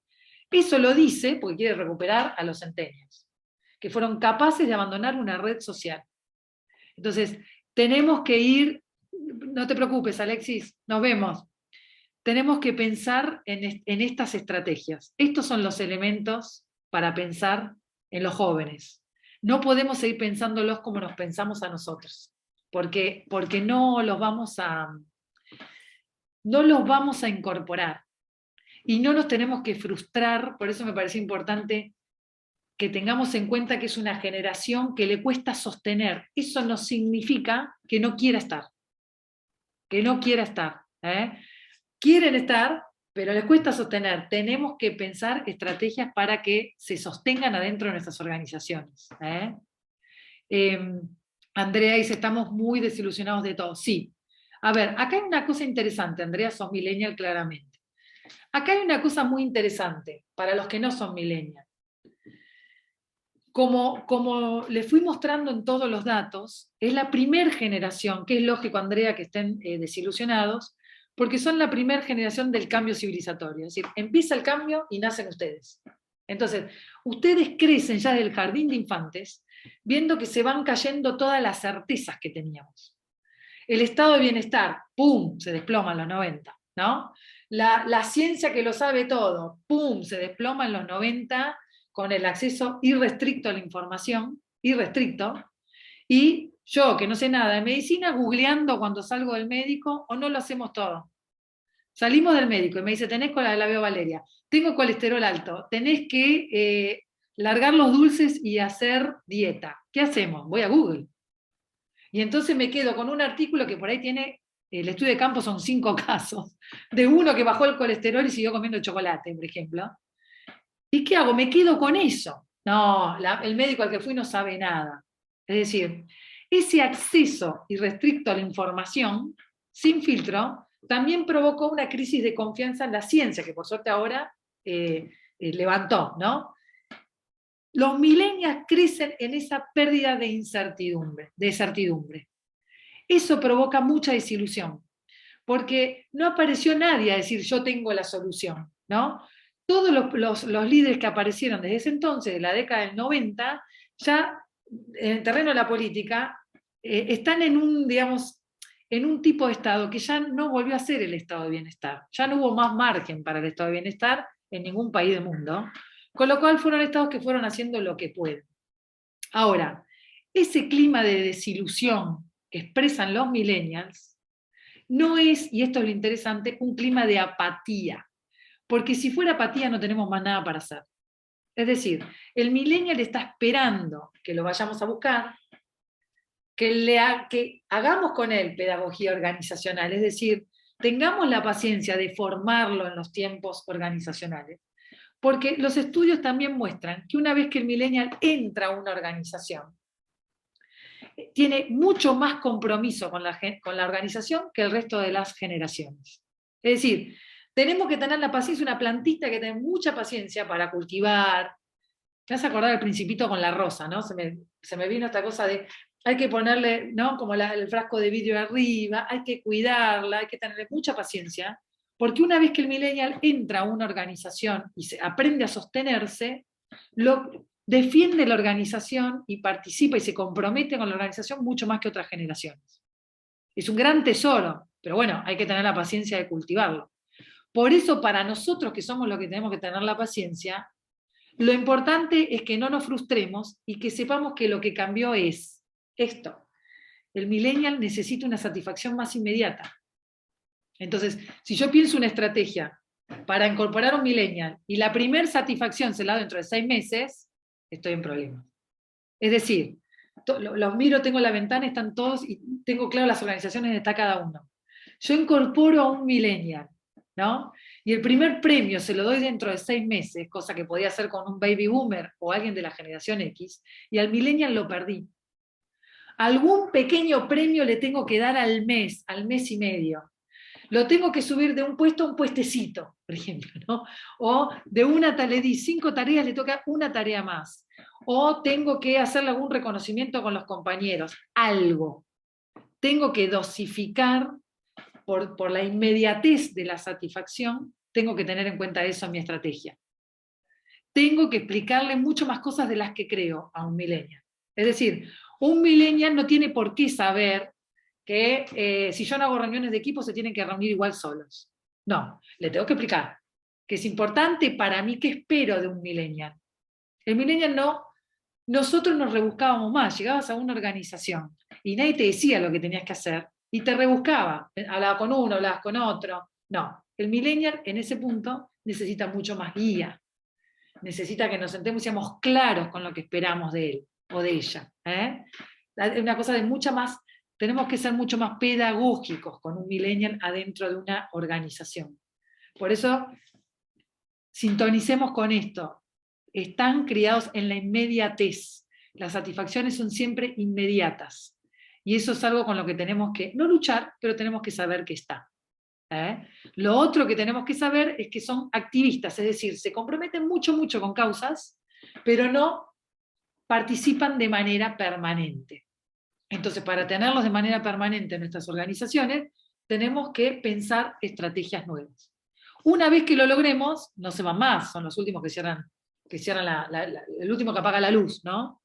Eso lo dice porque quiere recuperar a los centennials, que fueron capaces de abandonar una red social. Entonces, tenemos que ir, no te preocupes, Alexis, nos vemos. Tenemos que pensar en estas estrategias. Estos son los elementos para pensar en los jóvenes. No podemos seguir pensándolos como nos pensamos a nosotros, porque no los vamos a incorporar. Y no nos tenemos que frustrar, por eso me parece importante que tengamos en cuenta que es una generación que le cuesta sostener. Eso no significa que no quiera estar. Que no quiera estar. Quieren estar, pero les cuesta sostener. Tenemos que pensar estrategias para que se sostengan adentro de nuestras organizaciones. Andrea dice, estamos muy desilusionados de todo. Sí. A ver, acá hay una cosa interesante. Andrea, sos millennial claramente. Acá hay una cosa muy interesante para los que no son millennial. Como les fui mostrando en todos los datos, es la primer generación, que es lógico, Andrea, que estén desilusionados, porque son la primera generación del cambio civilizatorio. Es decir, empieza el cambio y nacen ustedes. Entonces, ustedes crecen ya del jardín de infantes, viendo que se van cayendo todas las certezas que teníamos. El estado de bienestar, ¡pum!, se desploma en los 90, ¿no? La ciencia que lo sabe todo, ¡pum!, se desploma en los 90, con el acceso irrestricto a la información, irrestricto, y yo, que no sé nada de medicina, googleando cuando salgo del médico, o no lo hacemos todo. Salimos del médico y me dice, tenés cola de labio Valeria, tengo colesterol alto, tenés que largar los dulces y hacer dieta. ¿Qué hacemos? Voy a Google. Y entonces me quedo con un artículo que por ahí tiene, el estudio de campo son 5 casos, de uno que bajó el colesterol y siguió comiendo chocolate, por ejemplo. ¿Y qué hago? Me quedo con eso. No, el médico al que fui no sabe nada. Es decir, ese acceso irrestricto a la información, sin filtro, también provocó una crisis de confianza en la ciencia, que por suerte ahora levantó, ¿no? Los millennials crecen en esa pérdida de certidumbre. Eso provoca mucha desilusión, porque no apareció nadie a decir yo tengo la solución, ¿no? Todos los líderes que aparecieron desde ese entonces, de la década del 90, ya en el terreno de la política, están en un tipo de estado que ya no volvió a ser el estado de bienestar. Ya no hubo más margen para el estado de bienestar en ningún país del mundo, con lo cual fueron estados que fueron haciendo lo que pueden. Ahora, ese clima de desilusión que expresan los millennials no es, y esto es lo interesante, un clima de apatía. Porque si fuera apatía no tenemos más nada para hacer. Es decir, el millennial está esperando que lo vayamos a buscar, que hagamos con él pedagogía organizacional, es decir, tengamos la paciencia de formarlo en los tiempos organizacionales. Porque los estudios también muestran que una vez que el millennial entra a una organización, tiene mucho más compromiso con la organización que el resto de las generaciones. Es decir, tenemos que tener la paciencia, una plantita que tiene mucha paciencia para cultivar. Me vas a acordar del Principito con la rosa, ¿no? Se me vino esta cosa de, hay que ponerle, ¿no?, como el frasco de vidrio arriba, hay que cuidarla, hay que tenerle mucha paciencia, porque una vez que el millennial entra a una organización y aprende a sostenerse, defiende la organización y participa y se compromete con la organización mucho más que otras generaciones. Es un gran tesoro, pero bueno, hay que tener la paciencia de cultivarlo. Por eso, para nosotros que somos los que tenemos que tener la paciencia, lo importante es que no nos frustremos y que sepamos que lo que cambió es esto. El millennial necesita una satisfacción más inmediata. Entonces, si yo pienso una estrategia para incorporar a un millennial y la primera satisfacción se la da dentro de 6 meses, estoy en problemas. Es decir, los miro, tengo la ventana, están todos y tengo claro las organizaciones donde está cada uno. Yo incorporo a un millennial, ¿no? Y el primer premio se lo doy dentro de 6 meses, cosa que podía hacer con un baby boomer o alguien de la generación X, y al millennial lo perdí. Algún pequeño premio le tengo que dar al mes y medio. Lo tengo que subir de un puesto a un puestecito, por ejemplo, ¿no? O de una le di 5 tareas, le toca una tarea más. O tengo que hacerle algún reconocimiento con los compañeros, algo. Tengo que dosificar por la inmediatez de la satisfacción, tengo que tener en cuenta eso en mi estrategia. Tengo que explicarle mucho más cosas de las que creo a un millennial. Es decir, un millennial no tiene por qué saber que si yo no hago reuniones de equipo se tienen que reunir igual solos. No, le tengo que explicar que es importante para mí, qué espero de un millennial. El millennial no, nosotros nos rebuscábamos más, llegabas a una organización y nadie te decía lo que tenías que hacer, y te rebuscaba, hablaba con uno, hablabas con otro. No, el millennial en ese punto necesita mucho más guía, necesita que nos sentemos y seamos claros con lo que esperamos de él o de ella. Es una cosa de mucha más, tenemos que ser mucho más pedagógicos con un millennial adentro de una organización. Por eso, sintonicemos con esto. Están criados en la inmediatez. Las satisfacciones son siempre inmediatas. Y eso es algo con lo que tenemos que, no luchar, pero tenemos que saber que está. Lo otro que tenemos que saber es que son activistas, es decir, se comprometen mucho con causas, pero no participan de manera permanente. Entonces, para tenerlos de manera permanente en nuestras organizaciones, tenemos que pensar estrategias nuevas. Una vez que lo logremos, no se van más, son los últimos que cierran el último que apaga la luz, ¿no?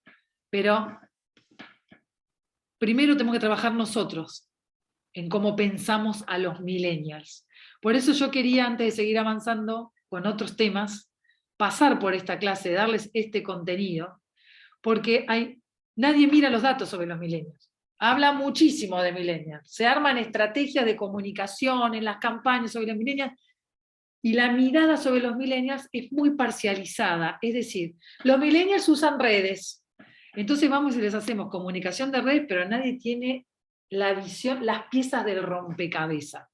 Pero primero tenemos que trabajar nosotros en cómo pensamos a los millennials. Por eso yo quería, antes de seguir avanzando con otros temas, pasar por esta clase, darles este contenido, porque nadie mira los datos sobre los millennials. Habla muchísimo de millennials. Se arman estrategias de comunicación en las campañas sobre los millennials, y la mirada sobre los millennials es muy parcializada. Es decir, los millennials usan redes. Entonces vamos y les hacemos comunicación de redes, pero nadie tiene la visión, las piezas del rompecabezas.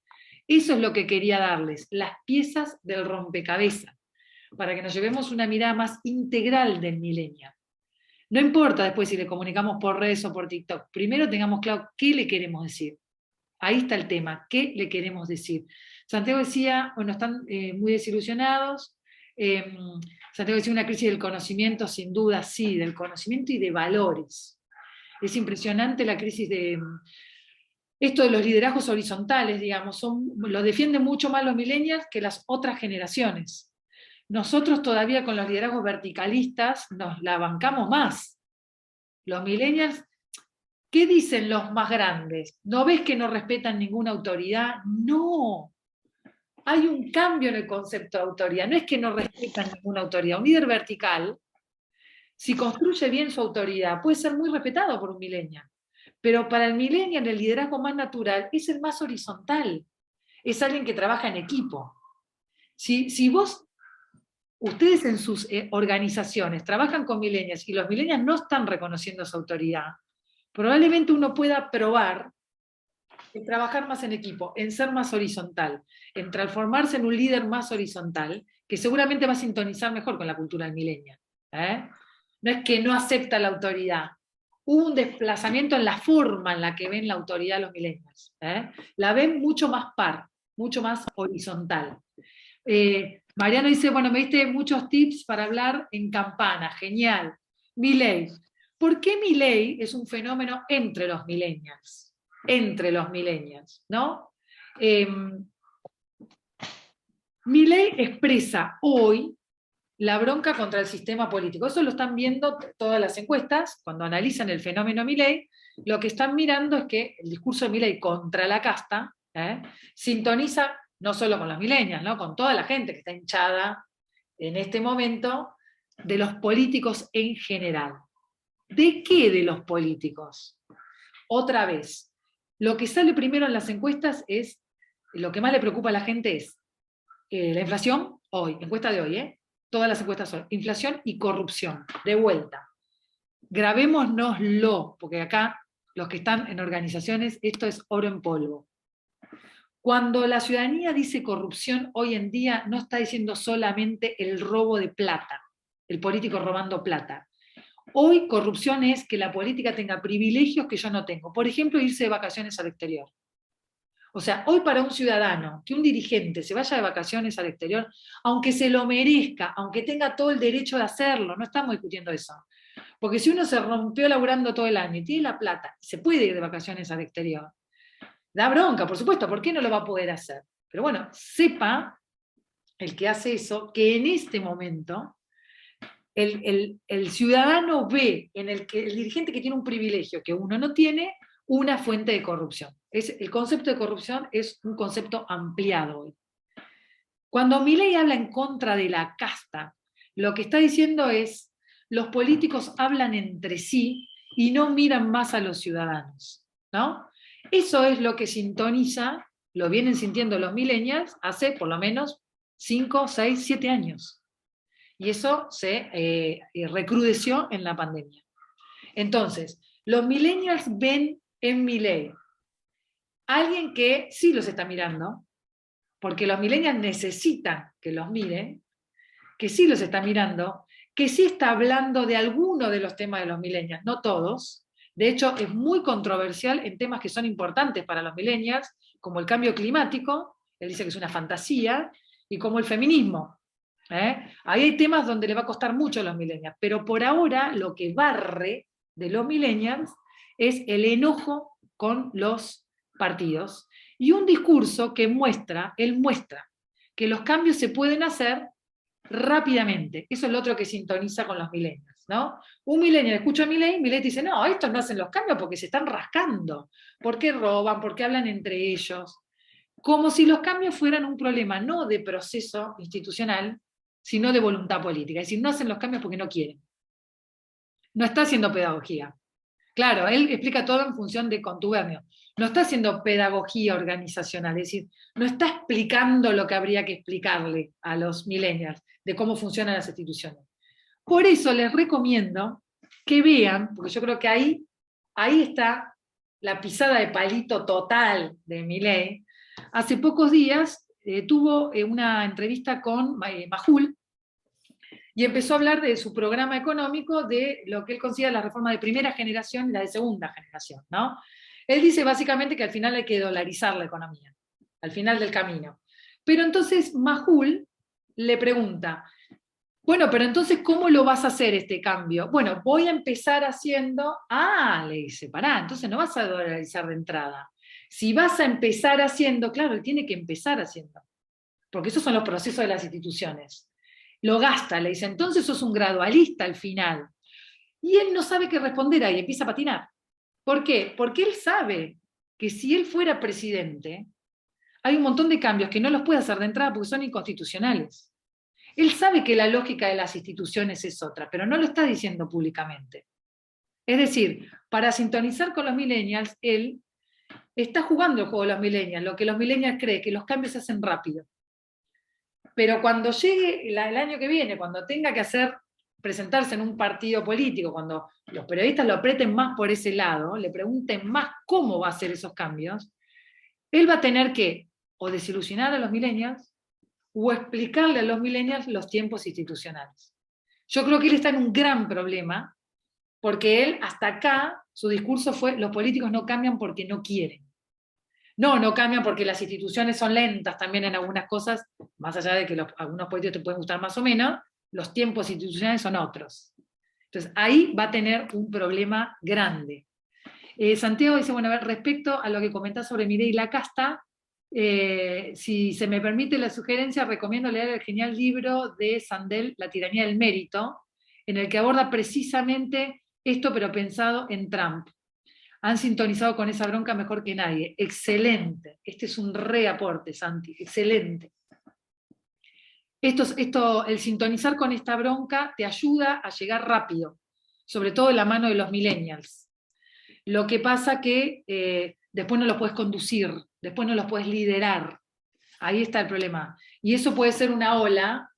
Eso es lo que quería darles, las piezas del rompecabezas, para que nos llevemos una mirada más integral del millennial. No importa después si le comunicamos por redes o por TikTok, primero tengamos claro qué le queremos decir. Ahí está el tema, ¿qué le queremos decir? Santiago decía, bueno, están muy desilusionados. Santiago decía una crisis del conocimiento, sin duda, sí, del conocimiento y de valores. Es impresionante la crisis de esto de los liderazgos horizontales, digamos, lo defienden mucho más los millennials que las otras generaciones. Nosotros todavía con los liderazgos verticalistas nos la bancamos más. Los millennials, ¿qué dicen los más grandes? ¿No ves que no respetan ninguna autoridad? No. Hay un cambio en el concepto de autoridad. No es que no respetan ninguna autoridad. Un líder vertical, si construye bien su autoridad, puede ser muy respetado por un millennial. Pero para el millennial el liderazgo más natural es el más horizontal. Es alguien que trabaja en equipo. Si ustedes en sus organizaciones trabajan con millennials y los millennials no están reconociendo su autoridad, probablemente uno pueda probar en trabajar más en equipo, en ser más horizontal, en transformarse en un líder más horizontal, que seguramente va a sintonizar mejor con la cultura del millennial. No es que no acepta la autoridad. Hubo un desplazamiento en la forma en la que ven la autoridad los millennials. La ven mucho más mucho más horizontal. Mariano dice, bueno, me diste muchos tips para hablar en campana, genial. Milei. ¿Por qué Milei es un fenómeno entre los millennials? Entre los millennials, ¿no? Milei expresa hoy la bronca contra el sistema político. Eso lo están viendo todas las encuestas, cuando analizan el fenómeno Milei, lo que están mirando es que el discurso de Milei contra la casta sintoniza no solo con los millennials, ¿no? Con toda la gente que está hinchada en este momento de los políticos en general. ¿De qué de los políticos? Otra vez, lo que sale primero en las encuestas es, lo que más le preocupa a la gente es la inflación, hoy, encuesta de hoy, todas las encuestas son inflación y corrupción, de vuelta. Grabémonoslo, porque acá los que están en organizaciones, esto es oro en polvo. Cuando la ciudadanía dice corrupción hoy en día, no está diciendo solamente el robo de plata, el político robando plata. Hoy corrupción es que la política tenga privilegios que yo no tengo. Por ejemplo, irse de vacaciones al exterior. O sea, hoy para un ciudadano, que un dirigente se vaya de vacaciones al exterior, aunque se lo merezca, aunque tenga todo el derecho de hacerlo, no estamos discutiendo eso. Porque si uno se rompió laburando todo el año y tiene la plata, se puede ir de vacaciones al exterior, da bronca, por supuesto, ¿por qué no lo va a poder hacer? Pero bueno, sepa el que hace eso, que en este momento el ciudadano ve en el dirigente que tiene un privilegio que uno no tiene, una fuente de corrupción. El concepto de corrupción es un concepto ampliado hoy. Cuando Milei habla en contra de la casta, lo que está diciendo es, los políticos hablan entre sí y no miran más a los ciudadanos, ¿no? Eso es lo que sintoniza, lo vienen sintiendo los millennials hace por lo menos 5, 6, 7 años. Y eso se recrudeció en la pandemia. Entonces, los millennials ven en Milei alguien que sí los está mirando, porque los millennials necesitan que los miren, que sí los está mirando, que sí está hablando de alguno de los temas de los millennials, no todos. De hecho, es muy controversial en temas que son importantes para los millennials, como el cambio climático, él dice que es una fantasía, y como el feminismo. Ahí hay temas donde le va a costar mucho a los millennials, pero por ahora lo que barre de los millennials es el enojo con los partidos y un discurso que él muestra que los cambios se pueden hacer rápidamente. Eso es lo otro que sintoniza con los millennials, ¿no? Un millennial escucha a Milei dice, no, estos no hacen los cambios porque se están rascando, porque roban, porque hablan entre ellos, como si los cambios fueran un problema no de proceso institucional, sino de voluntad política. Es decir, no hacen los cambios porque no quieren. No está haciendo pedagogía. Claro, él explica todo en función de contubernio. No está haciendo pedagogía organizacional, es decir, no está explicando lo que habría que explicarle a los millennials de cómo funcionan las instituciones. Por eso les recomiendo que vean, porque yo creo que ahí está la pisada de palito total de Milei. Hace pocos días tuvo una entrevista con Majul, y empezó a hablar de su programa económico, de lo que él considera la reforma de primera generación y la de segunda generación, ¿no? Él dice básicamente que al final hay que dolarizar la economía, al final del camino. Pero entonces Majul le pregunta, bueno, pero entonces ¿cómo lo vas a hacer este cambio? Bueno, voy a empezar haciendo, le dice, pará, entonces no vas a dolarizar de entrada. Si vas a empezar haciendo, claro, él tiene que empezar haciendo, porque esos son los procesos de las instituciones. Lo gasta, le dice, entonces sos un gradualista al final. Y él no sabe qué responder ahí, empieza a patinar. ¿Por qué? Porque él sabe que si él fuera presidente, hay un montón de cambios que no los puede hacer de entrada porque son inconstitucionales. Él sabe que la lógica de las instituciones es otra, pero no lo está diciendo públicamente. Es decir, para sintonizar con los millennials, él está jugando el juego de los millennials, lo que los millennials creen, que los cambios se hacen rápido. Pero cuando llegue el año que viene, cuando tenga que presentarse en un partido político, cuando los periodistas lo aprieten más por ese lado, le pregunten más cómo va a hacer esos cambios, él va a tener que o desilusionar a los millennials o explicarle a los millennials los tiempos institucionales. Yo creo que él está en un gran problema, porque él hasta acá, su discurso fue, los políticos no cambian porque no quieren. No cambian porque las instituciones son lentas también en algunas cosas, más allá de que algunos políticos te pueden gustar más o menos, los tiempos institucionales son otros. Entonces ahí va a tener un problema grande. Santiago dice, bueno, a ver, respecto a lo que comentás sobre Milei y la casta, si se me permite la sugerencia, recomiendo leer el genial libro de Sandel, La tiranía del mérito, en el que aborda precisamente esto, pero pensado en Trump. Han sintonizado con esa bronca mejor que nadie. Excelente. Este es un reaporte, Santi. Excelente. El sintonizar con esta bronca te ayuda a llegar rápido, sobre todo en la mano de los millennials. Lo que pasa que después no los puedes conducir, después no los puedes liderar. Ahí está el problema. Y eso puede ser una ola.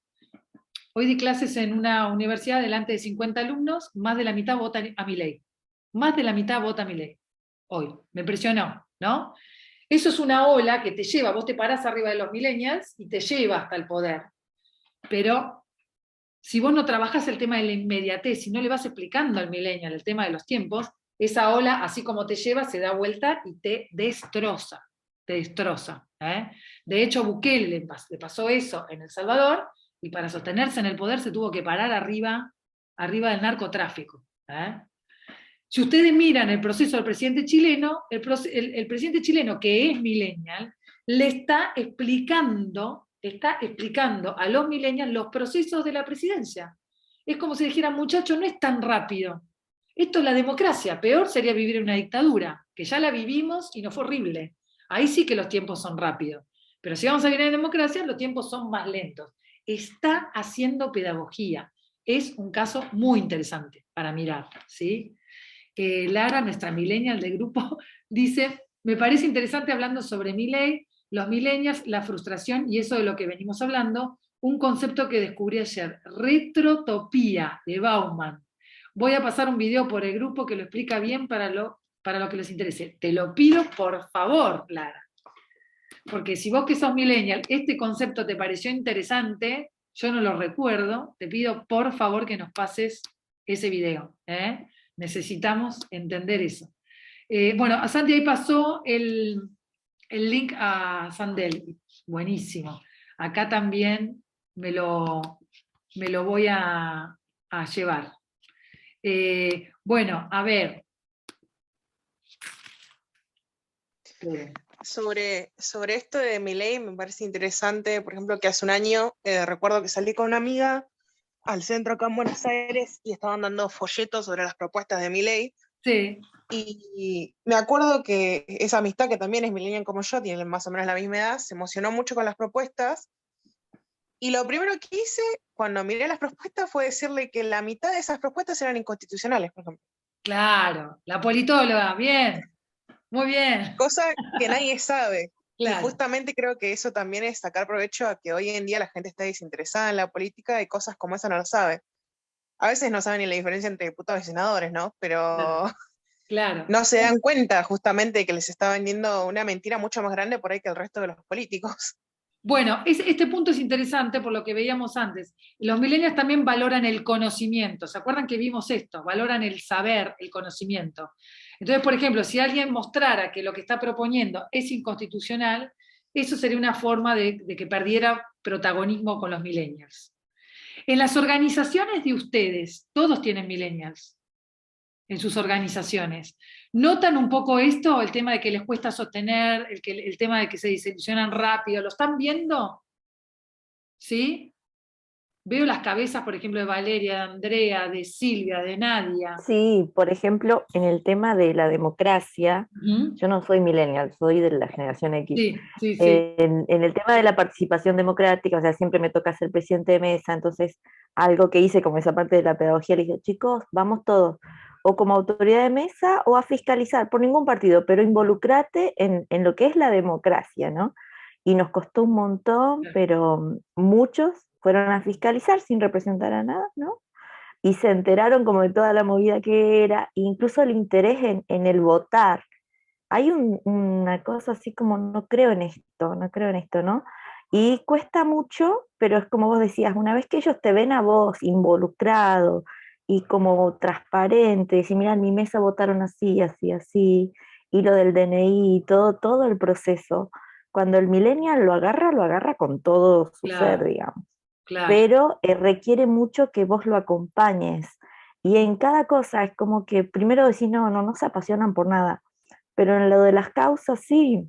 Hoy di clases en una universidad delante de 50 alumnos, más de la mitad votan a Milei. Más de la mitad vota a Milei. Hoy. Me impresionó, ¿no? Eso es una ola que te lleva, vos te parás arriba de los millennials y te lleva hasta el poder. Pero si vos no trabajás el tema de la inmediatez, si no le vas explicando al millennial el tema de los tiempos, esa ola, así como te lleva, se da vuelta y te destroza. te destroza. De hecho, Bukele le pasó eso en El Salvador, y para sostenerse en el poder se tuvo que parar arriba del narcotráfico. Si ustedes miran el proceso del presidente chileno, el presidente chileno, que es millennial, le está explicando a los millennials los procesos de la presidencia. Es como si dijeran, muchachos, no es tan rápido. Esto es la democracia, peor sería vivir en una dictadura, que ya la vivimos y nos fue horrible. Ahí sí que los tiempos son rápidos. Pero si vamos a vivir en democracia, los tiempos son más lentos. Está haciendo pedagogía. Es un caso muy interesante para mirar, ¿sí? Lara, nuestra millennial del grupo, dice, me parece interesante hablando sobre Milei, los millennials, la frustración y eso de lo que venimos hablando, un concepto que descubrí ayer, retrotopía de Bauman. Voy a pasar un video por el grupo que lo explica bien para lo que les interese. Te lo pido por favor, Lara. Porque si vos que sos millennial, este concepto te pareció interesante, yo no lo recuerdo, te pido por favor que nos pases ese video. Necesitamos entender eso. Bueno, a Santi ahí pasó el link a Sandel. Buenísimo. Acá también me lo voy a llevar. Bueno, a ver. Sobre esto de Milei me parece interesante, por ejemplo, que hace un año recuerdo que salí con una amiga al centro acá en Buenos Aires y estaban dando folletos sobre las propuestas de Milei. Sí. Y me acuerdo que esa amistad, que también es millennial como yo, tiene más o menos la misma edad, se emocionó mucho con las propuestas. Y lo primero que hice cuando miré las propuestas fue decirle que la mitad de esas propuestas eran inconstitucionales, por ejemplo. Claro, la politóloga, bien. Muy bien. Cosa que nadie sabe. Claro. Y justamente creo que eso también es sacar provecho a que hoy en día la gente está desinteresada en la política y cosas como esa no lo sabe. A veces no saben ni la diferencia entre diputados y senadores, ¿no? Pero claro. No se dan cuenta justamente de que les está vendiendo una mentira mucho más grande por ahí que el resto de los políticos. Bueno, este punto es interesante por lo que veíamos antes. Los millennials también valoran el conocimiento. ¿Se acuerdan que vimos esto? Valoran el saber, el conocimiento. Entonces, por ejemplo, si alguien mostrara que lo que está proponiendo es inconstitucional, eso sería una forma de que perdiera protagonismo con los millennials. En las organizaciones de ustedes, todos tienen millennials en sus organizaciones. ¿Notan un poco esto, el tema de que les cuesta sostener, el tema de que se desilusionan rápido? ¿Lo están viendo? ¿Sí? Veo las cabezas, por ejemplo, de Valeria, de Andrea, de Silvia, de Nadia. Sí, por ejemplo, en el tema de la democracia, yo no soy millennial, soy de la generación X. Sí. En el tema de la participación democrática, o sea, siempre me toca ser presidente de mesa, entonces algo que hice como esa parte de la pedagogía, le dije, chicos, vamos todos, o como autoridad de mesa o a fiscalizar, por ningún partido, pero involucrate en lo que es la democracia, ¿no? Y nos costó un montón, pero muchos fueron a fiscalizar sin representar a nada, ¿no? Y se enteraron como de toda la movida que era, incluso el interés en el votar. Hay una cosa así como, no creo en esto, ¿no? Y cuesta mucho, pero es como vos decías, una vez que ellos te ven a vos involucrado y como transparente, decir, mira, en mi mesa votaron así, así, y lo del DNI, todo el proceso. Cuando el millennial lo agarra con todo su ser, digamos. Claro. Pero requiere mucho que vos lo acompañes. Y en cada cosa es como que primero decís, no se apasionan por nada. Pero en lo de las causas, sí.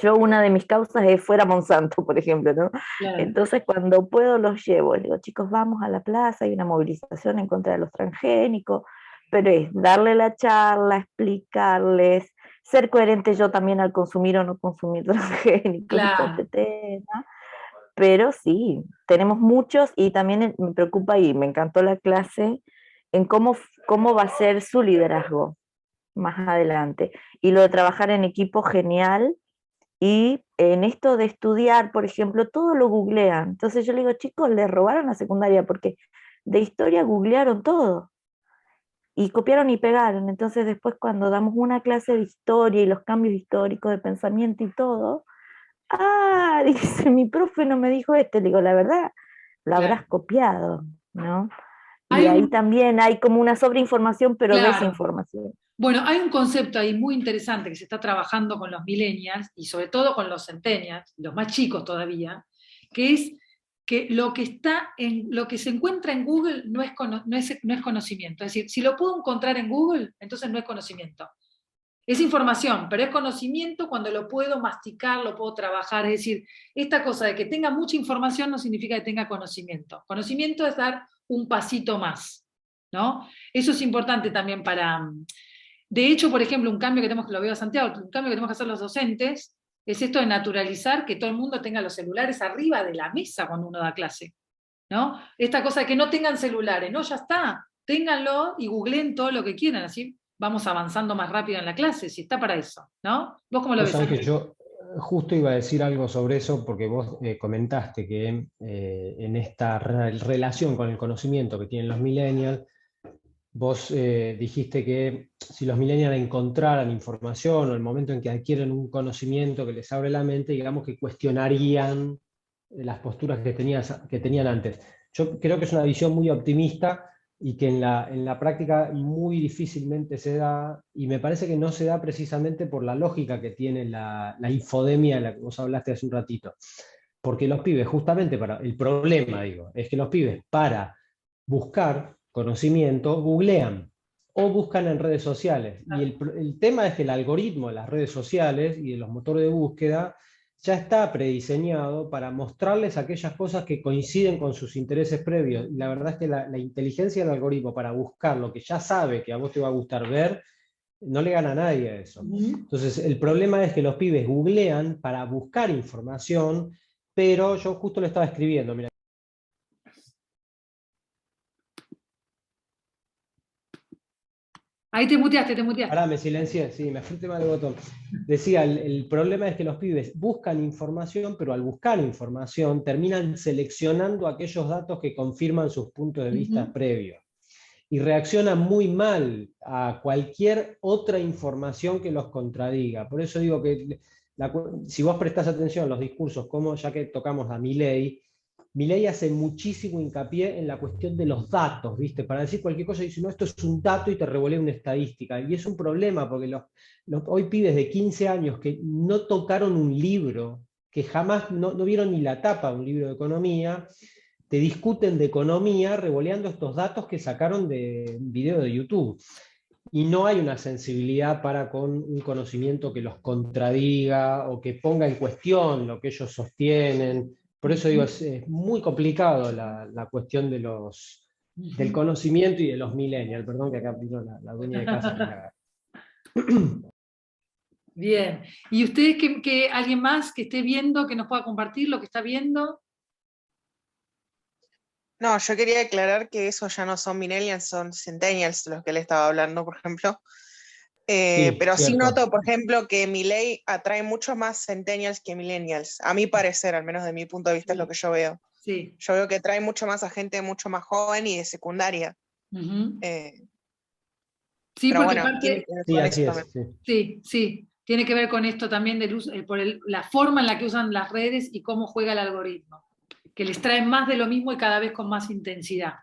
Yo una de mis causas es fuera Monsanto, por ejemplo, ¿no? Claro. Entonces cuando puedo los llevo. Les digo, chicos, vamos a la plaza, hay una movilización en contra de los transgénicos. Pero es darle la charla, explicarles, ser coherente yo también al consumir o no consumir transgénicos. Claro. Este tema. Pero sí, tenemos muchos y también me preocupa y me encantó la clase en cómo va a ser su liderazgo más adelante. Y lo de trabajar en equipo, genial. Y en esto de estudiar, por ejemplo, todo lo googlean. Entonces yo le digo, chicos, les robaron la secundaria porque de historia googlearon todo. Y copiaron y pegaron. Entonces después cuando damos una clase de historia y los cambios históricos de pensamiento y todo, dice, mi profe no me dijo esto. Le digo, la verdad, lo habrás copiado, ¿no? Y ahí también hay como una sobreinformación, pero Claro. desinformación. Bueno, hay un concepto ahí muy interesante que se está trabajando con los millennials y sobre todo con los centennials, los más chicos todavía, que es que lo que se encuentra en Google no es conocimiento. Es decir, si lo puedo encontrar en Google, entonces no es conocimiento. Es información, pero es conocimiento cuando lo puedo masticar, lo puedo trabajar. Es decir, esta cosa de que tenga mucha información no significa que tenga conocimiento. Conocimiento es dar un pasito más, ¿no? Eso es importante también para... De hecho, por ejemplo, un cambio que tenemos, que lo veo a Santiago, un cambio que tenemos que hacer los docentes, es esto de naturalizar que todo el mundo tenga los celulares arriba de la mesa cuando uno da clase, ¿no? Esta cosa de que no tengan celulares, no, ya está, ténganlo y googleen todo lo que quieran, así vamos avanzando más rápido en la clase, si está para eso, ¿no? ¿Vos cómo lo ves? Sabés que yo justo iba a decir algo sobre eso, porque vos comentaste que en esta relación con el conocimiento que tienen los millennials, vos dijiste que si los millennials encontraran información o el momento en que adquieren un conocimiento que les abre la mente, digamos que cuestionarían las posturas que tenían antes. Yo creo que es una visión muy optimista y que en la práctica muy difícilmente se da, y me parece que no se da precisamente por la lógica que tiene la infodemia de la que vos hablaste hace un ratito. Porque los pibes, justamente el problema, es que los pibes para buscar conocimiento googlean o buscan en redes sociales. Y el tema es que el algoritmo de las redes sociales y de los motores de búsqueda ya está prediseñado para mostrarles aquellas cosas que coinciden con sus intereses previos. Y la verdad es que la inteligencia del algoritmo para buscar lo que ya sabe que a vos te va a gustar ver, no le gana a nadie a eso. Entonces, el problema es que los pibes googlean para buscar información, pero yo justo le estaba escribiendo, mira. Ahí te muteaste. Ahora me silencié, sí, me fui mal el botón. Decía, el problema es que los pibes buscan información, pero al buscar información terminan seleccionando aquellos datos que confirman sus puntos de vista previos. Y reaccionan muy mal a cualquier otra información que los contradiga. Por eso digo que si vos prestás atención a los discursos, como ya que tocamos a Milei hace muchísimo hincapié en la cuestión de los datos, ¿viste? Para decir cualquier cosa dice, no, esto es un dato y te revolea una estadística. Y es un problema porque hoy pibes de 15 años que no tocaron un libro, que jamás no vieron ni la tapa de un libro de economía, te discuten de economía revoleando estos datos que sacaron de un video de YouTube. Y no hay una sensibilidad para con un conocimiento que los contradiga o que ponga en cuestión lo que ellos sostienen. Por eso digo, es muy complicado la cuestión del conocimiento y de los millennials. Perdón que acá vino la dueña de casa. Bien. ¿Y ustedes, alguien más que esté viendo, que nos pueda compartir lo que está viendo? No, yo quería aclarar que esos ya no son millennials, son centennials los que le estaba hablando, por ejemplo. Pero sí noto, por ejemplo, que Milei atrae mucho más centennials que millennials. A mi parecer, al menos de mi punto de vista, es lo que yo veo. Sí. Yo veo que trae mucho más a gente mucho más joven y de secundaria. Sí, pero porque bueno, aparte, sí, tiene que ver con esto también del uso, la forma en la que usan las redes y cómo juega el algoritmo, que les trae más de lo mismo y cada vez con más intensidad.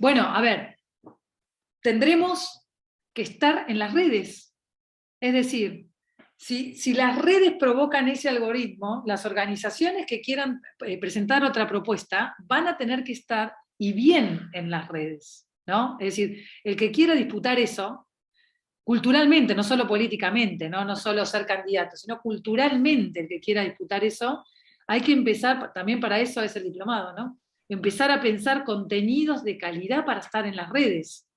Bueno, a ver, tendremos que estar en las redes. Es decir, si las redes provocan ese algoritmo, las organizaciones que quieran presentar otra propuesta van a tener que estar y bien en las redes, ¿no? Es decir, el que quiera disputar eso, culturalmente, no solo políticamente, no solo ser candidato, sino culturalmente el que quiera disputar eso, hay que empezar, también para eso es el diplomado, ¿no? Empezar a pensar contenidos de calidad para estar en las redes.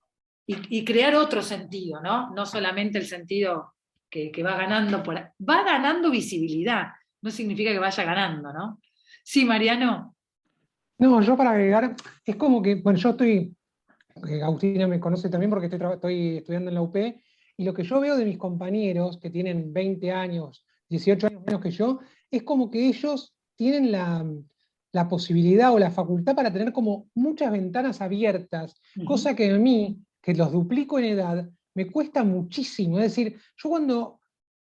Y crear otro sentido, ¿no? No solamente el sentido que va ganando va ganando visibilidad, no significa que vaya ganando, ¿no? Sí, Mariano. No, yo para agregar, es como que, bueno, yo Agustina me conoce también porque estoy estudiando en la UP, y lo que yo veo de mis compañeros que tienen 20 años, 18 años menos que yo, es como que ellos tienen la posibilidad o la facultad para tener como muchas ventanas abiertas, cosa que a mí, que los duplico en edad, me cuesta muchísimo. Es decir, yo cuando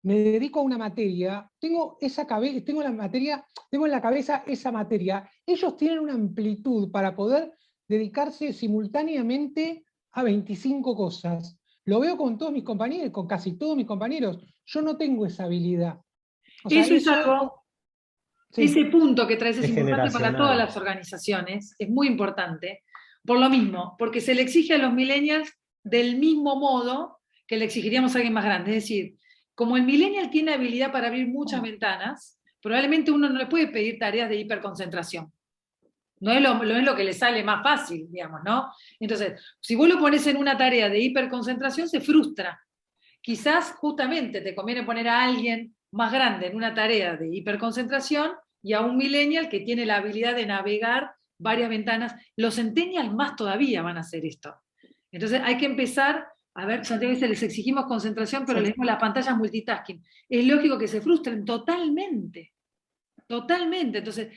me dedico a una materia, tengo en la cabeza esa materia, ellos tienen una amplitud para poder dedicarse simultáneamente a 25 cosas. Lo veo con todos mis compañeros, con casi todos mis compañeros. Yo no tengo esa habilidad. O sea, Eso es algo, sí. ese punto que traes es Es importante para generacional. todas las organizaciones, es muy importante, por lo mismo, porque se le exige a los millennials del mismo modo que le exigiríamos a alguien más grande. Es decir, como el millennial tiene habilidad para abrir muchas ventanas, probablemente uno no le puede pedir tareas de hiperconcentración. No es lo que le sale más fácil, digamos, ¿no? Entonces, si vos lo pones en una tarea de hiperconcentración, se frustra. Quizás justamente te conviene poner a alguien más grande en una tarea de hiperconcentración y a un millennial que tiene la habilidad de navegar varias ventanas. Los centennials más todavía van a hacer esto. Entonces hay que empezar, a ver, a veces les exigimos concentración, pero les dimos las pantallas multitasking. Es lógico que se frustren totalmente. Totalmente. Entonces,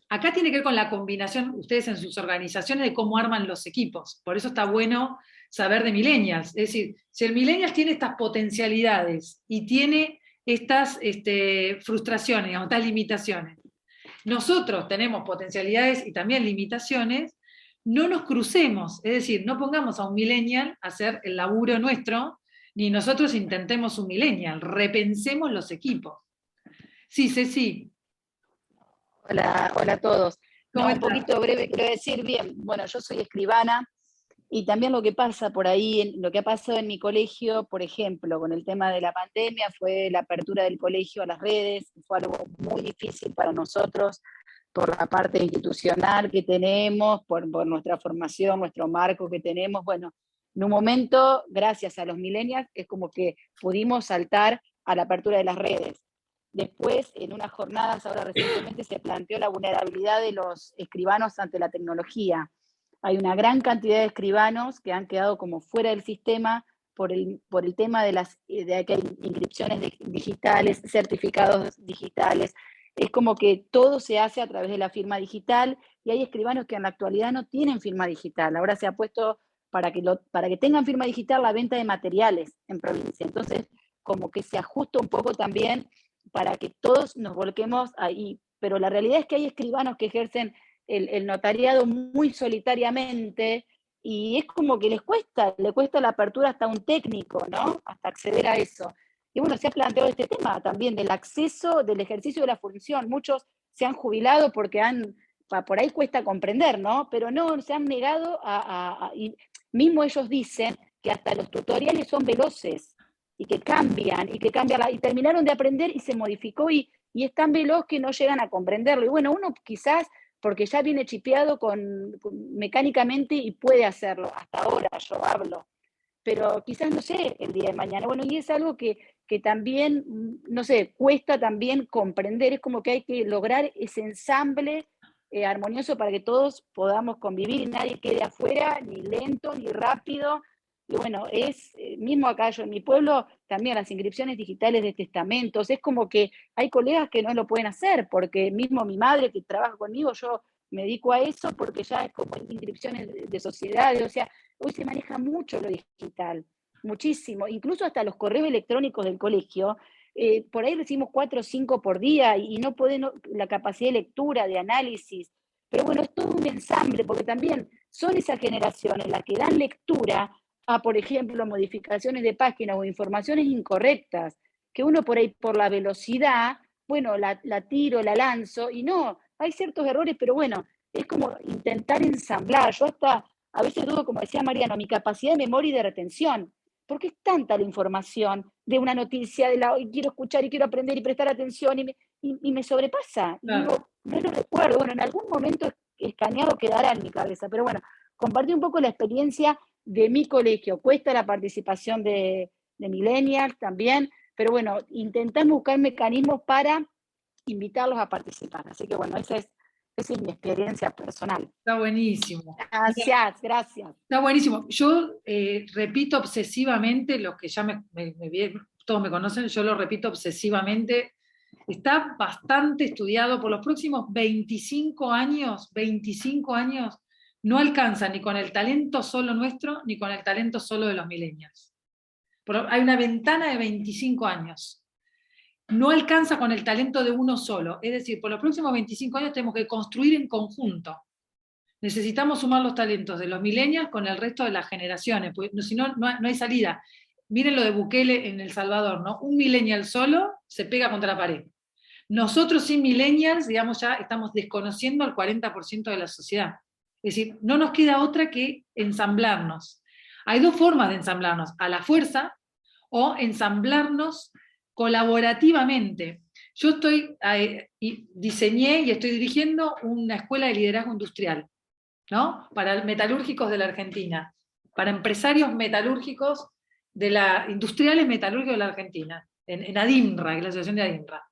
acá tiene que ver con la combinación, ustedes en sus organizaciones, de cómo arman los equipos. Por eso está bueno saber de millennials. Es decir, si el millennials tiene estas potencialidades y tiene estas frustraciones, digamos, estas limitaciones, nosotros tenemos potencialidades y también limitaciones, no nos crucemos, es decir, no pongamos a un millennial a hacer el laburo nuestro, ni nosotros intentemos un millennial, repensemos los equipos. Sí, Ceci. Hola, hola a todos. ¿Cómo Un estás? poquito breve, quiero decir, bien, bueno, yo soy escribana y también lo que pasa por ahí, lo que ha pasado en mi colegio, por ejemplo, con el tema de la pandemia, fue la apertura del colegio a las redes, fue algo muy difícil para nosotros por la parte institucional que tenemos, por nuestra formación, nuestro marco que tenemos. Bueno, en un momento, gracias a los millennials, es como que pudimos saltar a la apertura de las redes. Después, en unas jornadas, ahora recientemente se planteó la vulnerabilidad de los escribanos ante la tecnología. Hay una gran cantidad de escribanos que han quedado como fuera del sistema por el tema de que hay inscripciones digitales, certificados digitales. Es como que todo se hace a través de la firma digital y hay escribanos que en la actualidad no tienen firma digital. Ahora se ha puesto para que tengan firma digital la venta de materiales en provincia. Entonces, como que se ajusta un poco también para que todos nos volquemos ahí. Pero la realidad es que hay escribanos que ejercen el notariado muy solitariamente y es como que le cuesta la apertura hasta un técnico, ¿no? Hasta acceder a eso. Y bueno, se ha planteado este tema también del acceso, del ejercicio de la función. Muchos se han jubilado porque por ahí cuesta comprender, ¿no? Pero no, se han negado y mismo ellos dicen que hasta los tutoriales son veloces y que cambian, y terminaron de aprender y se modificó y es tan veloz que no llegan a comprenderlo. Y bueno, uno quizás, porque ya viene chipeado mecánicamente y puede hacerlo, hasta ahora yo hablo, pero quizás no sé el día de mañana. Bueno, y es algo que también, no sé, cuesta también comprender, es como que hay que lograr ese ensamble armonioso para que todos podamos convivir y nadie quede afuera, ni lento, ni rápido. Y bueno, mismo acá yo en mi pueblo, también las inscripciones digitales de testamentos, es como que hay colegas que no lo pueden hacer, porque mismo mi madre que trabaja conmigo, yo me dedico a eso porque ya es como inscripciones de sociedades, o sea, hoy se maneja mucho lo digital, muchísimo, incluso hasta los correos electrónicos del colegio, por ahí recibimos 4 o 5 por día y no pueden la capacidad de lectura, de análisis, pero bueno, es todo un ensamble, porque también son esas generaciones las que dan lectura a, por ejemplo, modificaciones de páginas o informaciones incorrectas, que uno por ahí, por la velocidad, bueno, la tiro, la lanzo, y no, hay ciertos errores, pero bueno, es como intentar ensamblar. Yo hasta a veces dudo, como decía Mariano, mi capacidad de memoria y de retención, porque es tanta la información de una noticia, y quiero escuchar y quiero aprender y prestar atención, y me sobrepasa. Y digo, no lo recuerdo, bueno, en algún momento escaneado quedará en mi cabeza, pero bueno, compartí un poco la experiencia de mi colegio. Cuesta la participación de millennials también, pero bueno, intentamos buscar mecanismos para invitarlos a participar. Así que bueno, esa es mi experiencia personal. Está buenísimo. Gracias. Está buenísimo. Yo repito obsesivamente, los que ya todos me conocen, yo lo repito obsesivamente. Está bastante estudiado por los próximos 25 años, no alcanza ni con el talento solo nuestro, ni con el talento solo de los millennials. Hay una ventana de 25 años. No alcanza con el talento de uno solo. Es decir, por los próximos 25 años tenemos que construir en conjunto. Necesitamos sumar los talentos de los millennials con el resto de las generaciones, porque si no, no hay salida. Miren lo de Bukele en El Salvador, ¿no? Un millennial solo se pega contra la pared. Nosotros sin millennials, digamos, ya estamos desconociendo al 40% de la sociedad. Es decir, no nos queda otra que ensamblarnos. Hay dos formas de ensamblarnos, a la fuerza o ensamblarnos colaborativamente. Yo diseñé y estoy dirigiendo una escuela de liderazgo industrial, ¿no? Para metalúrgicos de la Argentina, para empresarios metalúrgicos industriales metalúrgicos de la Argentina, en ADINRA, que es la asociación de ADINRA.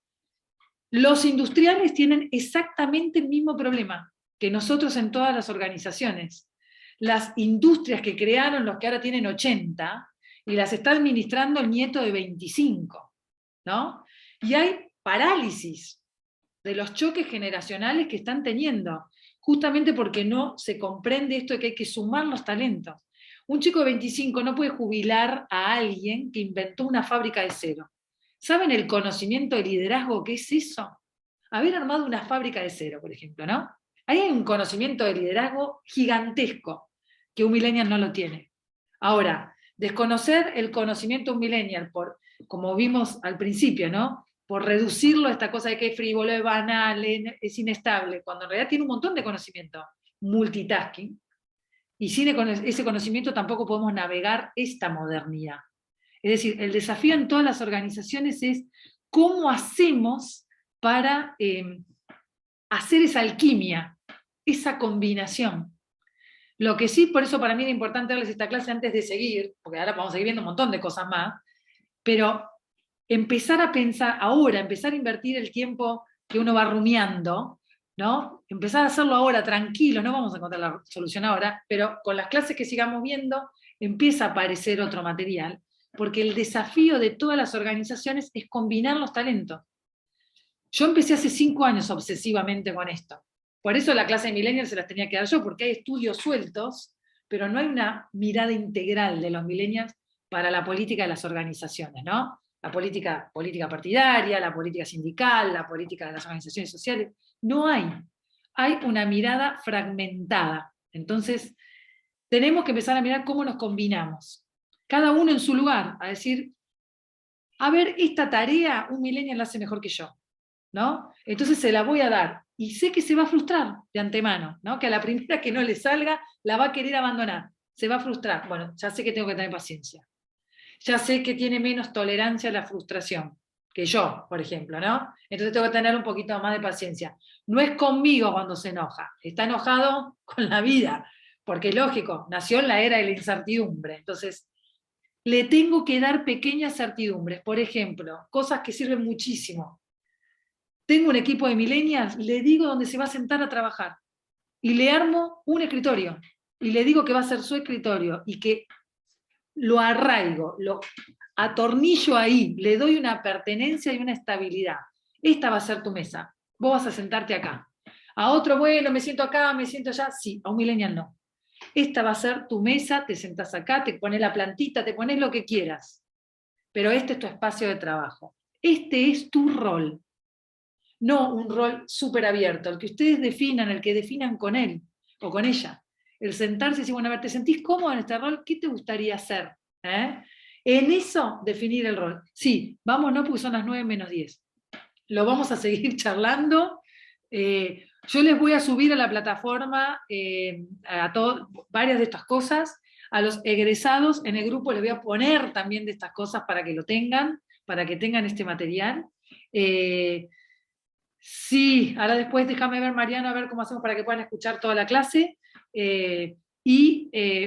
Los industriales tienen exactamente el mismo problema que nosotros en todas las organizaciones. Las industrias que crearon los que ahora tienen 80, y las está administrando el nieto de 25, ¿no? Y hay parálisis de los choques generacionales que están teniendo, justamente porque no se comprende esto de que hay que sumar los talentos. Un chico de 25 no puede jubilar a alguien que inventó una fábrica de cero. ¿Saben el conocimiento de liderazgo que es eso? Haber armado una fábrica de cero, por ejemplo, ¿no? Ahí hay un conocimiento de liderazgo gigantesco, que un millennial no lo tiene. Ahora, desconocer el conocimiento de un millennial, como vimos al principio, ¿no? Por reducirlo a esta cosa de que es frívolo, es banal, es inestable, cuando en realidad tiene un montón de conocimiento, multitasking, y sin ese conocimiento tampoco podemos navegar esta modernidad. Es decir, el desafío en todas las organizaciones es cómo hacemos para hacer esa alquimia, esa combinación. Lo que sí, por eso para mí era importante darles esta clase antes de seguir, porque ahora vamos a seguir viendo un montón de cosas más, pero empezar a pensar ahora, empezar a invertir el tiempo que uno va rumiando, ¿no? Empezar a hacerlo ahora, tranquilo, no vamos a encontrar la solución ahora, pero con las clases que sigamos viendo, empieza a aparecer otro material, porque el desafío de todas las organizaciones es combinar los talentos. Yo empecé hace 5 años obsesivamente con esto. Por eso la clase de millennials se las tenía que dar yo, porque hay estudios sueltos, pero no hay una mirada integral de los millennials para la política de las organizaciones, ¿no? La política partidaria, la política sindical, la política de las organizaciones sociales. No hay. Hay una mirada fragmentada. Entonces, tenemos que empezar a mirar cómo nos combinamos. Cada uno en su lugar, a decir, a ver, esta tarea un millennial la hace mejor que yo, ¿no? Entonces se la voy a dar. Y sé que se va a frustrar de antemano, ¿no? Que a la primera que no le salga, la va a querer abandonar. Se va a frustrar. Bueno, ya sé que tengo que tener paciencia. Ya sé que tiene menos tolerancia a la frustración que yo, por ejemplo, ¿no? Entonces tengo que tener un poquito más de paciencia. No es conmigo cuando se enoja, está enojado con la vida, porque es lógico, nació en la era de la incertidumbre. Entonces, le tengo que dar pequeñas certidumbres, por ejemplo, cosas que sirven muchísimo. Tengo un equipo de millennials, le digo dónde se va a sentar a trabajar, y le armo un escritorio, y le digo que va a ser su escritorio, y que lo arraigo, lo atornillo ahí, le doy una pertenencia y una estabilidad. Esta va a ser tu mesa, vos vas a sentarte acá. A otro, bueno, me siento acá, me siento allá, sí, a un millennial no. Esta va a ser tu mesa, te sentás acá, te pones la plantita, te pones lo que quieras, pero este es tu espacio de trabajo. Este es tu rol, no un rol súper abierto, el que ustedes definan, el que definan con él o con ella. El sentarse y decir, bueno, a ver, ¿te sentís cómodo en este rol? ¿Qué te gustaría hacer? En eso, definir el rol. Sí, vamos, no, porque son las 9:10. Lo vamos a seguir charlando. Yo les voy a subir a la plataforma varias de estas cosas. A los egresados en el grupo les voy a poner también de estas cosas para que lo tengan, para que tengan este material. Sí, ahora después déjame ver, Mariano, a ver cómo hacemos para que puedan escuchar toda la clase.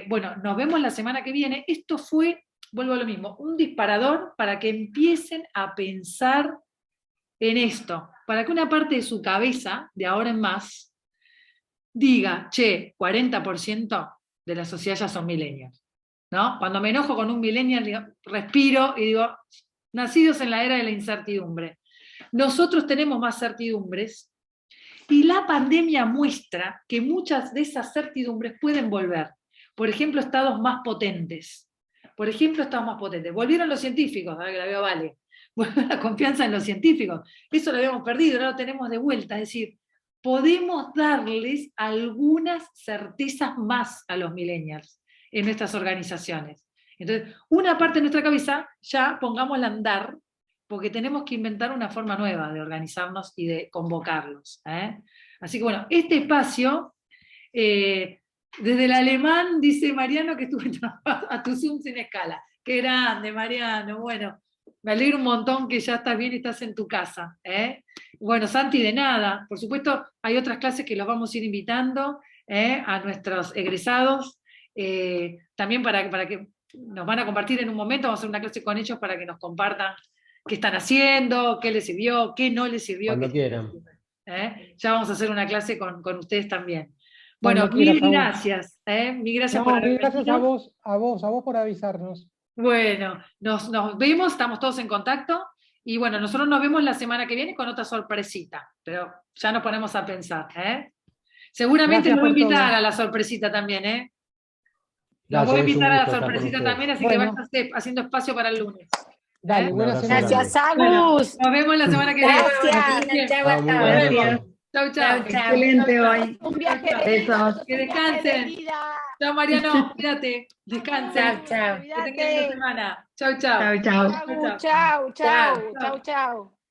Bueno, nos vemos la semana que viene. Esto fue, vuelvo a lo mismo, un disparador para que empiecen a pensar en esto, para que una parte de su cabeza, de ahora en más, diga, che, 40% de la sociedad ya son millennials, ¿no? Cuando me enojo con un millennial, digo, respiro y digo, nacidos en la era de la incertidumbre. Nosotros tenemos más certidumbres, y la pandemia muestra que muchas de esas certidumbres pueden volver. Por ejemplo, estados más potentes. Volvieron los científicos, ahora que la veo Vale. Volvió la confianza en los científicos. Eso lo habíamos perdido, ahora lo tenemos de vuelta. Es decir, podemos darles algunas certezas más a los millennials en nuestras organizaciones. Entonces, una parte de nuestra cabeza ya pongámosla a andar, porque tenemos que inventar una forma nueva de organizarnos y de convocarlos. Así que bueno, este espacio, desde el alemán, dice Mariano que estuve a tu Zoom sin escala. Qué grande, Mariano. Bueno, me alegro un montón que ya estás bien y estás en tu casa. Bueno, Santi, de nada. Por supuesto, hay otras clases que los vamos a ir invitando a nuestros egresados, también para que nos van a compartir en un momento, vamos a hacer una clase con ellos para que nos compartan qué están haciendo, qué les sirvió, qué no les sirvió. Cuando quieran. Ya vamos a hacer una clase con ustedes también. Cuando Bueno, mil quieras, gracias. Mil gracias No, por haber mil gracias venido. a vos por avisarnos. Bueno, nos vemos, estamos todos en contacto. Y bueno, nosotros nos vemos la semana que viene con otra sorpresita, pero ya nos ponemos a pensar. Seguramente Gracias los voy a por invitar todo. a la sorpresita también. Los Gracias, voy a es un invitar a la gusto estar con sorpresita ustedes. también, así Bueno. que vayan haciendo espacio para el lunes. Dale, Un buena abrazo semana. Gracias, Bueno, Agus. nos vemos la semana que viene. Gracias. Chao a Chao, muy todos. buenas Nos vemos. noches. Chau, chau. Excelente hoy. Un viaje de Besos. Que viaje de descansen. vida. Chao, Mariano. Cuídate. Chao, Descansen. chao. Que tengan linda semana. Chau, chau. Chao, chao. Agus, chau, chau, chau, chau.